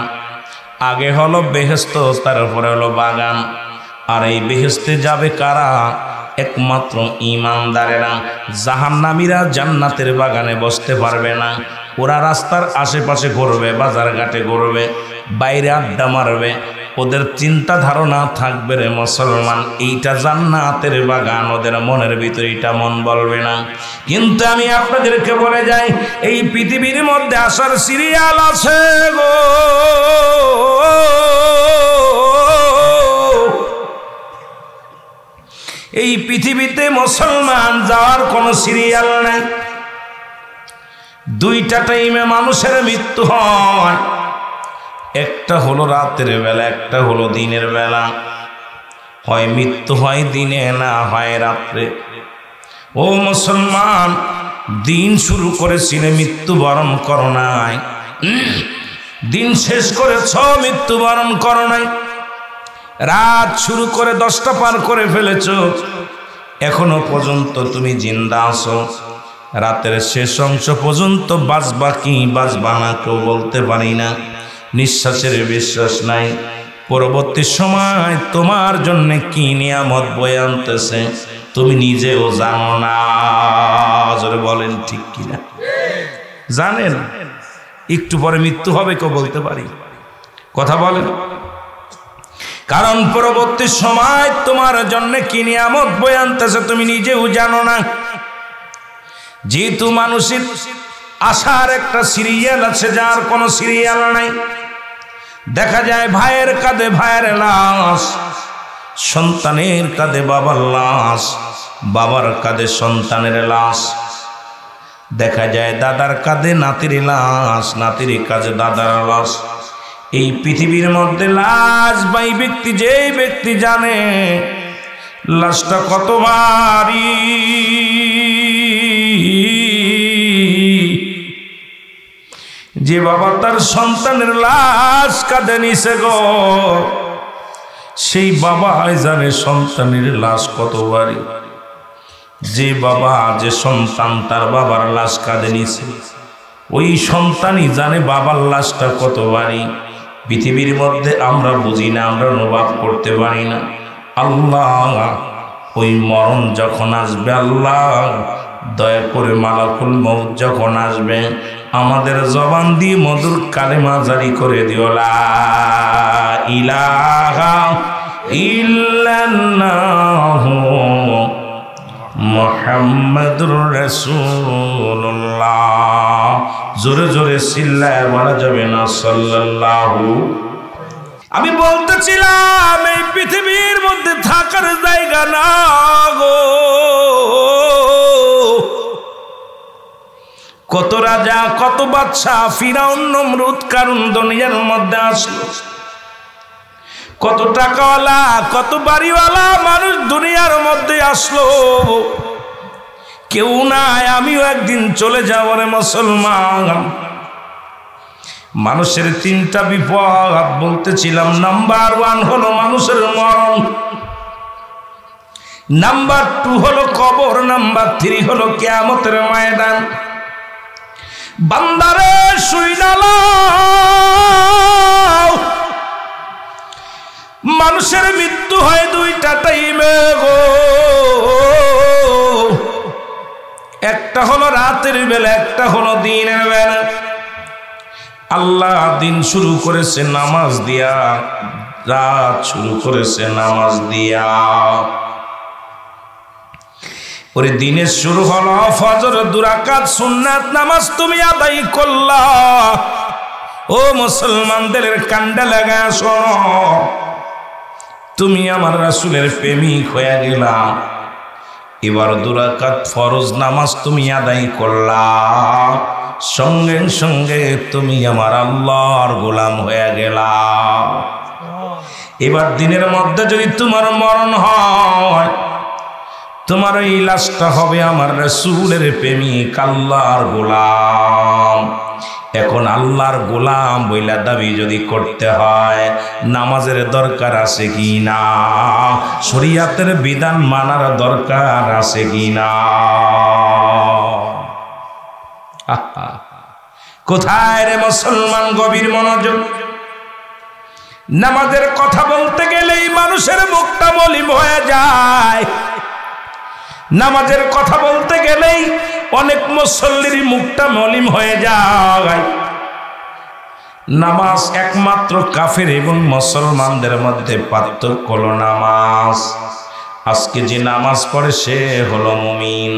আগে হলো বেহেশত, তারপরে হলো বাগান। আর এই বেহেশতে যাবে কারা? একমাত্র ঈমানদারেরা। জাহান্নামীরা জান্নাতের বাগানে বসতে পারবে না। ওরা রাস্তার আশেপাশে ঘুরবে, বাজার ঘাটে ঘুরবে, বাইরে আড্ডা মারবে। ওদের চিন্তা ধারণা থাকবে রে মুসলমান এইটা জান্নাতের বাগান। ওদের মনের ভিতরে এটা মন বলবে না। কিন্তু আমি আপনাদেরকে বলে যাই, এই পৃথিবীর মধ্যে আসার সিরিয়াল আছে গো। এই পৃথিবীতে মুসলমান যাওয়ার কোনো সিরিয়াল নাই। দুইটা টাইমে মানুষের মৃত্যু হয়, একটা হলো রাতের বেলা, একটা হলো দিনের বেলা। হয় মৃত্যু হয় দিনে, না হয় রাত্রে। ও মুসলমান, দিন শুরু করেছিলে মৃত্যুবরণ করো নাই, দিন শেষ করেছ মৃত্যুবরণ করো নাই। রাত শুরু করে 10টা পার করে ফেলেছ, এখনো পর্যন্ত তুমি জিন্দা আছো। রাতের শেষ অংশ পর্যন্ত বাঁচবা কি বাঁচবা না কেউ বলতে পারি না। নিঃশ্বাসের বিশ্বাস নাই। পরবর্তী সময় তোমার জন্য কি নিয়ামত বয়ে আনতেছে তুমি নিজেও জানো না। জোরে বলেন ঠিক কিনা? জানেন একটু পরে মৃত্যু হবে কেউ বলতে পারি? কথা বলেন। কারণ পরবর্তী সময় তোমার জন্য কি নিয়ামত বয়ে আনতেছে তুমি নিজেও জানো না। যেহেতু মানুষের আশার একটা সিরিয়াল আছে, যার কোনো সিরিয়াল নাই। দেখা যায় ভাইয়ের কাঁধে ভাইয়ের লাশ, সন্তানের কাঁধে বাবার লাশ, বাবার কাঁধে সন্তানের লাশ। দেখা যায় দাদার কাঁধে নাতির লাশ, নাতির কাঁধে দাদার লাশ। এই পৃথিবীর মধ্যে লাশ বাই ব্যক্তি, যেই ব্যক্তি জানে লাশটা কত ভারী, যে বাবা তার সন্তানের লাশ কাঁধে নিছে গো, সেই বাবাই জানে সন্তানের লাশ কত ভারী। যে বাবা, যে সন্তান তার বাবার লাশ কাঁধে নিছে, ওই সন্তানই জানে বাবার লাশটা কত ভারী। পৃথিবীর মধ্যে আমরা বুঝি না, আমরা অনুভব করতে পারি না। আল্লাহ ওই মরণ যখন আসবে, আল্লাহ দয়া করে মালাকুল মউত যখন আসবে, আমাদের জবান দিয়ে মধুর কালেমা জারি করে দিও, লা ইলাহা ইল্লাল্লাহু মুহাম্মাদুর রাসূলুল্লাহ। জোরে জোরে চিল্লায় বলা যাবে না সাল্লাল্লাহু। আমি বলতেছিলাম এই পৃথিবীর মধ্যে থাকার জায়গা না গো। কত রাজা, কত বাদশা, ফিরাউন, নমরুদ, কারুন দুনিয়ার মধ্যে আসলো। কত টাকাওয়ালা, কত বাড়িওয়ালা মানুষ দুনিয়ার মধ্যে আসলো। কেউ নাই, আমিও একদিন চলে যাব রে মুসলমান। মানুষের 3টা বিপদ বলতেছিলাম। নাম্বার 1 হলো মানুষের মরণ, নাম্বার 2 হলো কবর, নাম্বার 3 হলো কিয়ামতের ময়দান। বান্দারে শুইনালো, মানুষের মৃত্যু হয় 2টা টাইমে গো। একটা হলো রাতের বেলা, একটা হলো দিনের বেলা। আল্লাহ দিন শুরু করেছে নামাজ দিয়া, রাত শুরু করেছে নামাজ দিয়া। ওরে দিনের শুরু হলো ফজর 2 রাকাত সুন্নাত নামাজ তুমি আদায় করলা। ও মুসলমানদের কান্ডা লাগা শোনো, তুমি আমার রাসূলের প্রেমিক হয়ে গেলা। এবার 2 রাকাত ফরজ নামাজ তুমি আদায় করলা, সঙ্গে সঙ্গে তুমি আমার আল্লাহর গোলাম হয়ে গেলা। এবার দিনের মধ্যে যদি তোমার মরণ হয়, তোমার এই লাশটা হবে আমার রাসূলের প্রেমিক আল্লাহর গোলাম। এখন আল্লাহর গোলাম বইলা দাবি যদি করতে হয়, নামাজের দরকার আছে কি না? শরীয়তের বিধান মানার দরকার আছে কি না? কোথায় রে মুসলমান, গভীর মনোযোগ। নামাজের কথা বলতে গেলেই মানুষের মুখটা মলিন হয়ে যায়। নামাজের কথা বলতে গেলেই অনেক মুসল্লির মুখটা মলিন হয়ে যায়। নামাজ একমাত্র কাফের এবং মুসলমানদের মধ্যে পার্থক্য হলো নামাজ। আজকে যে নামাজ পড়ে সে হলো মুমিন,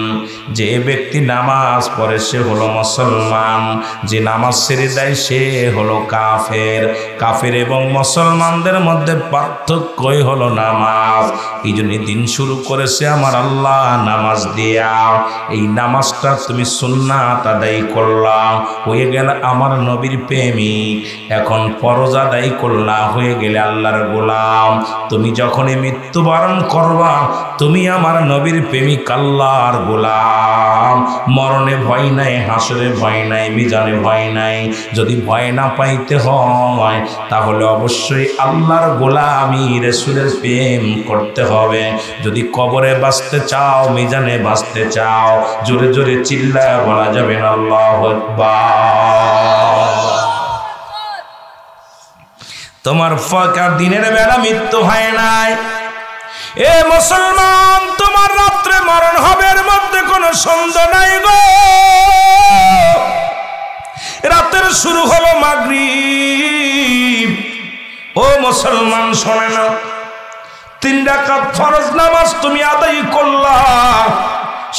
যে ব্যক্তি নামাজ পড়ে সে হলো মুসলমান, যে নামাজ ছেড়ে দেয় সে হলো কাফের। কাফের এবং মুসলমানদের মধ্যে পার্থক্যই হলো নামাজ। এই জন্য দিন শুরু করেছে আমার আল্লাহ নামাজ দিয়া। এই নামাজটা তুমি সুন্নাত আদায় করলা, হয়ে গেল আমার নবীর প্রেমিক। এখন ফরজ আদায় করলা, হয়ে গেলে আল্লাহর গোলাম। তুমি যখনই মৃত্যুবরণ করবা, তুমি আমার নবীর প্রেমিক আল্লাহর গোলাম। মরণে ভয় নাই, হাসরে ভয় নাই, মিজানে ভয় নাই। যদি ভয় না পাইতে হয় তাহলে অবশ্যই আল্লাহর গোলামি, রাসূলের প্রেম করতে হবে। যদি কবরে বাঁচতে চাও, মিজানে বাঁচতে চাও, জোরে জোরে চিল্লায় বলা যাবে না আল্লাহু আকবার। তোমার ফাঁকা দিনের বেলা মৃত্যু হয় নাই। এ মুসলমান, তোমার রাত্রে মরণ হবে, এর মধ্যে কোনো সন্দেহ নাই গো। রাতের শুরু হলো মাগরিব। ও মুসলমান শোনে না, 3 রাকাত ফরজ নামাজ তুমি আদায় করলা,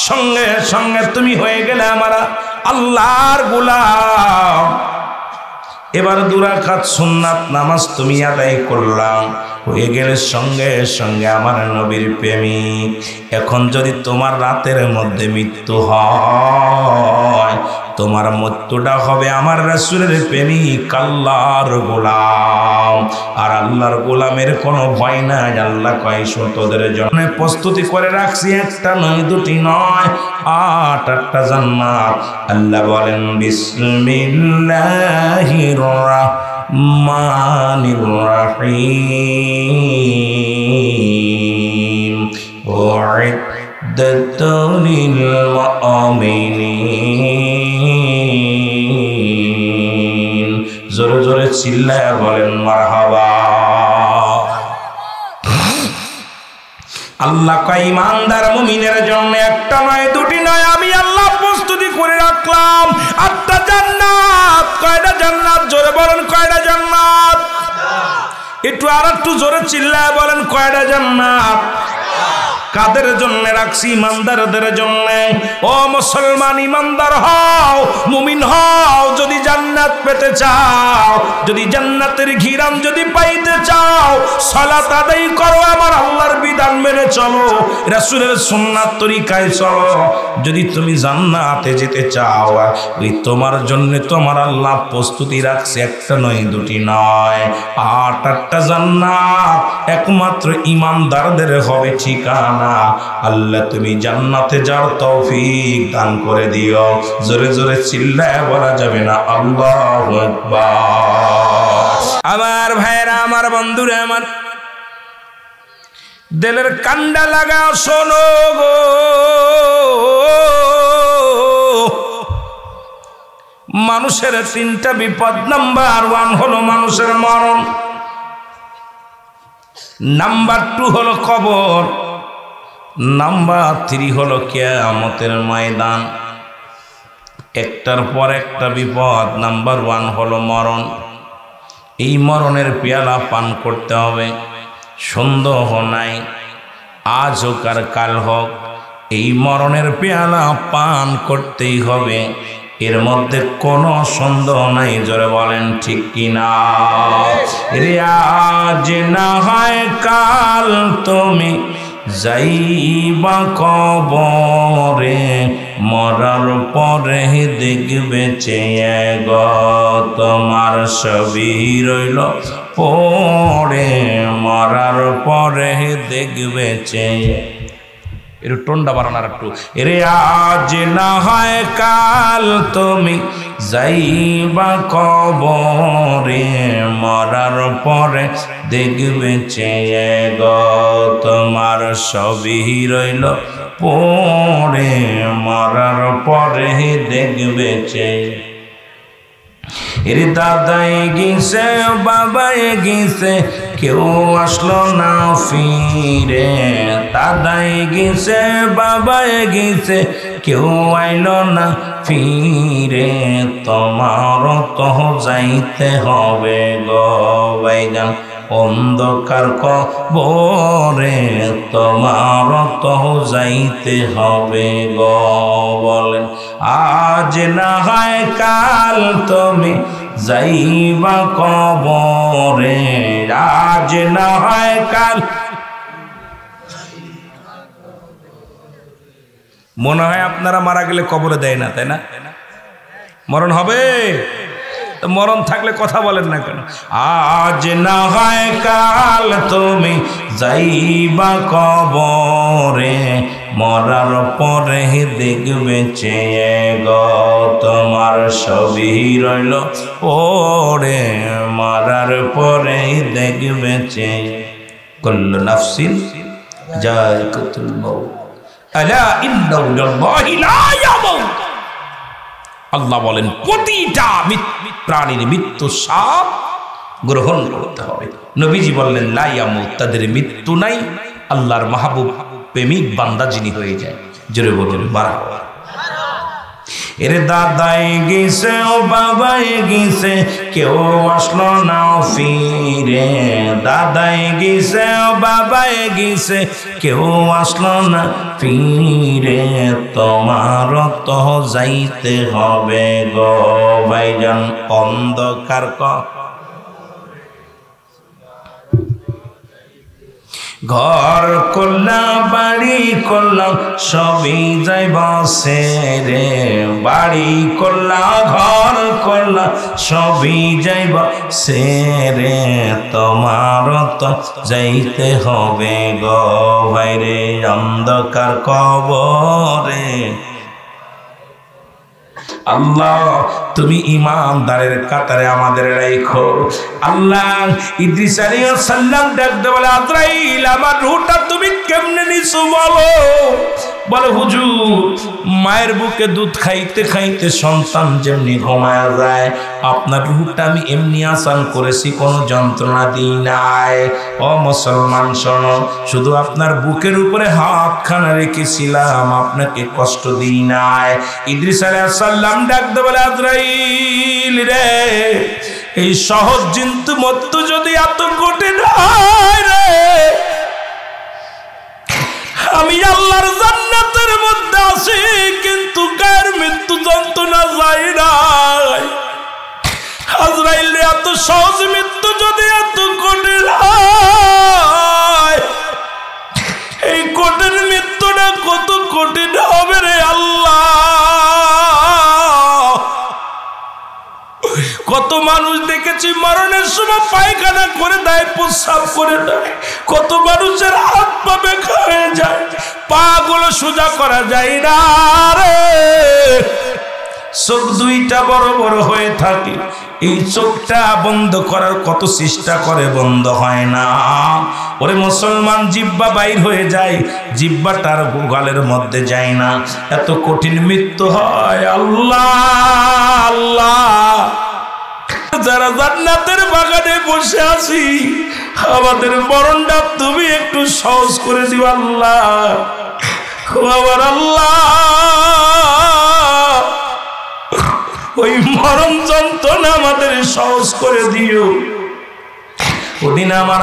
সঙ্গে সঙ্গে তুমি হয়ে গেলে আমার আল্লাহর গোলাম। এবার 2 রাকাত সুন্নাত নামাজ তুমি আদায় করলাম, হয়ে গেলে সঙ্গে সঙ্গে আমার নবীর প্রেমিক। এখন যদি তোমার রাতের মধ্যে মৃত্যু হয়, তোমার মৃত্যুটা হবে আমার রাসূলের প্রেমিক আল্লাহর গোলাম। আর আল্লাহর গোলামের কোনো ভয় নাই। আল্লাহ কয় তোদের জন্য প্রস্তুতি করে রাখছি, একটা নয়, 2টি নয়, 8টা জান্নাত। আল্লাহ বলেন বিসমিল্লাহির রাহমানির রাহিম, উইদ্দাত লিল মুমিনিন। জোরে জোরে চিল্লায়া বলেন মারহাবা। আল্লাহ কয় ইমানদার মুমিনের জন্য একটা নয়, 2টি নয়, আমি আল্লাহ প্রস্তুতি করে রাখলাম 8টা জান্নাত। কয়টা জান্নাত? জোরে বলেন কয়টা জান্নাত? একটু আর একটু জোরে চিল্লায় বলেন কয়টা জান্নাত? কাদের জন্য রাখছি? ইমানদারদের জন্য। ও মুসলমান, ইমানদার হও, মুমিন হও। যদি জান্নাত পেতে চাও, যদি জান্নাতের ঘিরান যদি পাইতে চাও, সালাত আদায় করো, আমার আল্লাহর বিধান মেনে চলো, রাসূলের সুন্নাত তরিকায় চলো। যদি তুমি জান্নাতে যেতে চাও, ওই তোমার জন্য তোমার আল্লাহ প্রস্তুতি রাখছে, একটা নয়, 2টি নয়, 8টা জান্নাত। একমাত্র ইমানদারদের হবে ঠিকানা। আল্লাহ তুমি জান্নাতে যাওয়ার তৌফিক দান করে দিও। জোরে জোরে চিল্লায় বলা যাবে না আল্লাহু আকবার। আমার ভাইরা, আমার বন্ধুরা, আমার দিলের কান্ডা লাগাও, শোনো গো। মানুষের 3টা বিপদ। নাম্বার 1 হলো মানুষের মরণ, নাম্বার 2 হলো কবর, নাম্বার 3 হলো কিয়ামতের ময়দান। একটার পর একটা বিপদ। নাম্বার 1 হলো মরণ। এই মরণের পেয়ালা পান করতে হবে, সন্দেহ নাই। আজ হোক আর কাল হোক, এই মরণের পেয়ালা পান করতেই হবে। এর মধ্যে কোনো সন্দেহ নাই, জোরে বলেন ঠিক কিনা। রে আজ না হয় কাল তুমি যাইবা কবরে, মরার পরে দেখবে চেয়ে গো তোমার ছবি রইল পড়ে, মরার পরে দেখবে চেয়ে। একটু টোনটা বাড়ানোর একটু। রে আজ না হয় কাল তুমি যাইবা কবরে, মরার পরে দেখবে চেয়ে গো তোমার ছবি রইল পড়ে, মরার পরে দেখবে চেয়ে। এর দাদাই গেছে বাবাই গেছে কেউ আসলো না ফিরে, দাদাই গেছে বাবাই গেছে কেউ আইলো না ফিরে, তোমার তো যাইতে হবে গো ভাইজান অন্ধকার কবরে, তোমার তো যাইতে হবে গো। বলেন আজ না হয় কাল তুমি যাইবা কবরে, আজ না হয় কাল। মনে হয় আপনারা মারা গেলে কবরে দেয় না, তাই না? মরণ হবে, মরণ থাকলে কথা বলেন না কেন? আজ না হয় কাল তুমি যাইবা কবরে, মরার পরে দেখবে চেয়ে গো তোমার ছবি রইল পড়ে, মরার পরে দেখবে চেয়ে। কুল্লু নাফসিন যায়িকাতুল মাউত আলা ইন্নাহু লিল্লাহি লা ইয়ামুত। আল্লাহ বলেন প্রতিটা প্রাণীর মৃত্যু স্বাদ গ্রহণ করতে হবে। নবীজি বললেন লা ইয়ামুত, তাদের মৃত্যু নাই। আল্লাহর মাহবুব প্রেমিক বান্দা যিনি হয়ে যায়, জোরে বলুন মারহাবা। এর দাদাই গেছে ও বাবাই গেছে কেউ আসলো না ফিরে, দাদাই গেছে ও বাবাই গেছে কেউ আসলো না ফিরে, তোমার তো যাইতে হবে গো ভাইজান অন্ধকার ঘর করলাম বাড়ি করলাম সবই যাইব সেরে, বাড়ি করলাম ঘর করলাম সবই যাইব সেরে, তোমার তো যাইতে হবে গো ভাইরে অন্ধকার কবরে। আল্লাহ তুমি ইমানদারের কাতারে আমাদের রাখো। আল্লাহ ইদ্রিস আলাইহিস সালাম ডাকতে বলে আজরাইল আমার রূহটা তুমি কেমনে নিছো বলো। বলে হুজুর মায়ের বুকে দুধ খাইতে খাইতে সন্তান যেমনি ঘুমায়া যায় আপনার রূহটা আমি এমনি আসান করেছি, কোনো যন্ত্রণা দিই নাই। ও মুসলমান শোনো, শুধু আপনার বুকের উপরে হাতখানা রেখেছিলাম, আপনাকে কষ্ট দিই নাই। ইদ্রিস আলাইহিস সালাম ডাকতে বলে আজরাইল রে এই সহজ জিন্তু মৃত্যু যদি এত কঠিন হয় রে, আমি আল্লাহর জান্নাতের মধ্যে আছি কিন্তু গায়ের মৃত্যু যন্ত্রণা যায় না। আজরাইল রে এত সহজ মৃত্যু যদি এত কঠিন হয়, এই কঠিন মৃত্যুটা কত কঠিন হবে রে আল্লাহ। কত মানুষ দেখেছি মরণের সময় পায়খানা করে দেয়, প্রস্রাব করে দেয়, কত মানুষের হাত পা বেঁকা হয়ে যায়, পা গুলো সোজা করা যায় না রে, চোখ দুইটা বড় বড় হয়ে থাকে, এই চোখটা বন্ধ করার কত চেষ্টা করে বন্ধ হয় না। ওরে মুসলমান জিহ্বা বাইর হয়ে যায়, জিহ্বাটার গালের মধ্যে যায় না, এত কঠিন মৃত্যু হয়। আল্লাহ আল্লাহ যারা জান্নাতের বাগানে বসে আছি আমাদের মরণটা তুমি একটু সহজ করে দিও আল্লাহ। আমার আল্লাহ ওই মরণ যন্ত্রণা আমাদের সহজ করে দিও। ওদিন আমার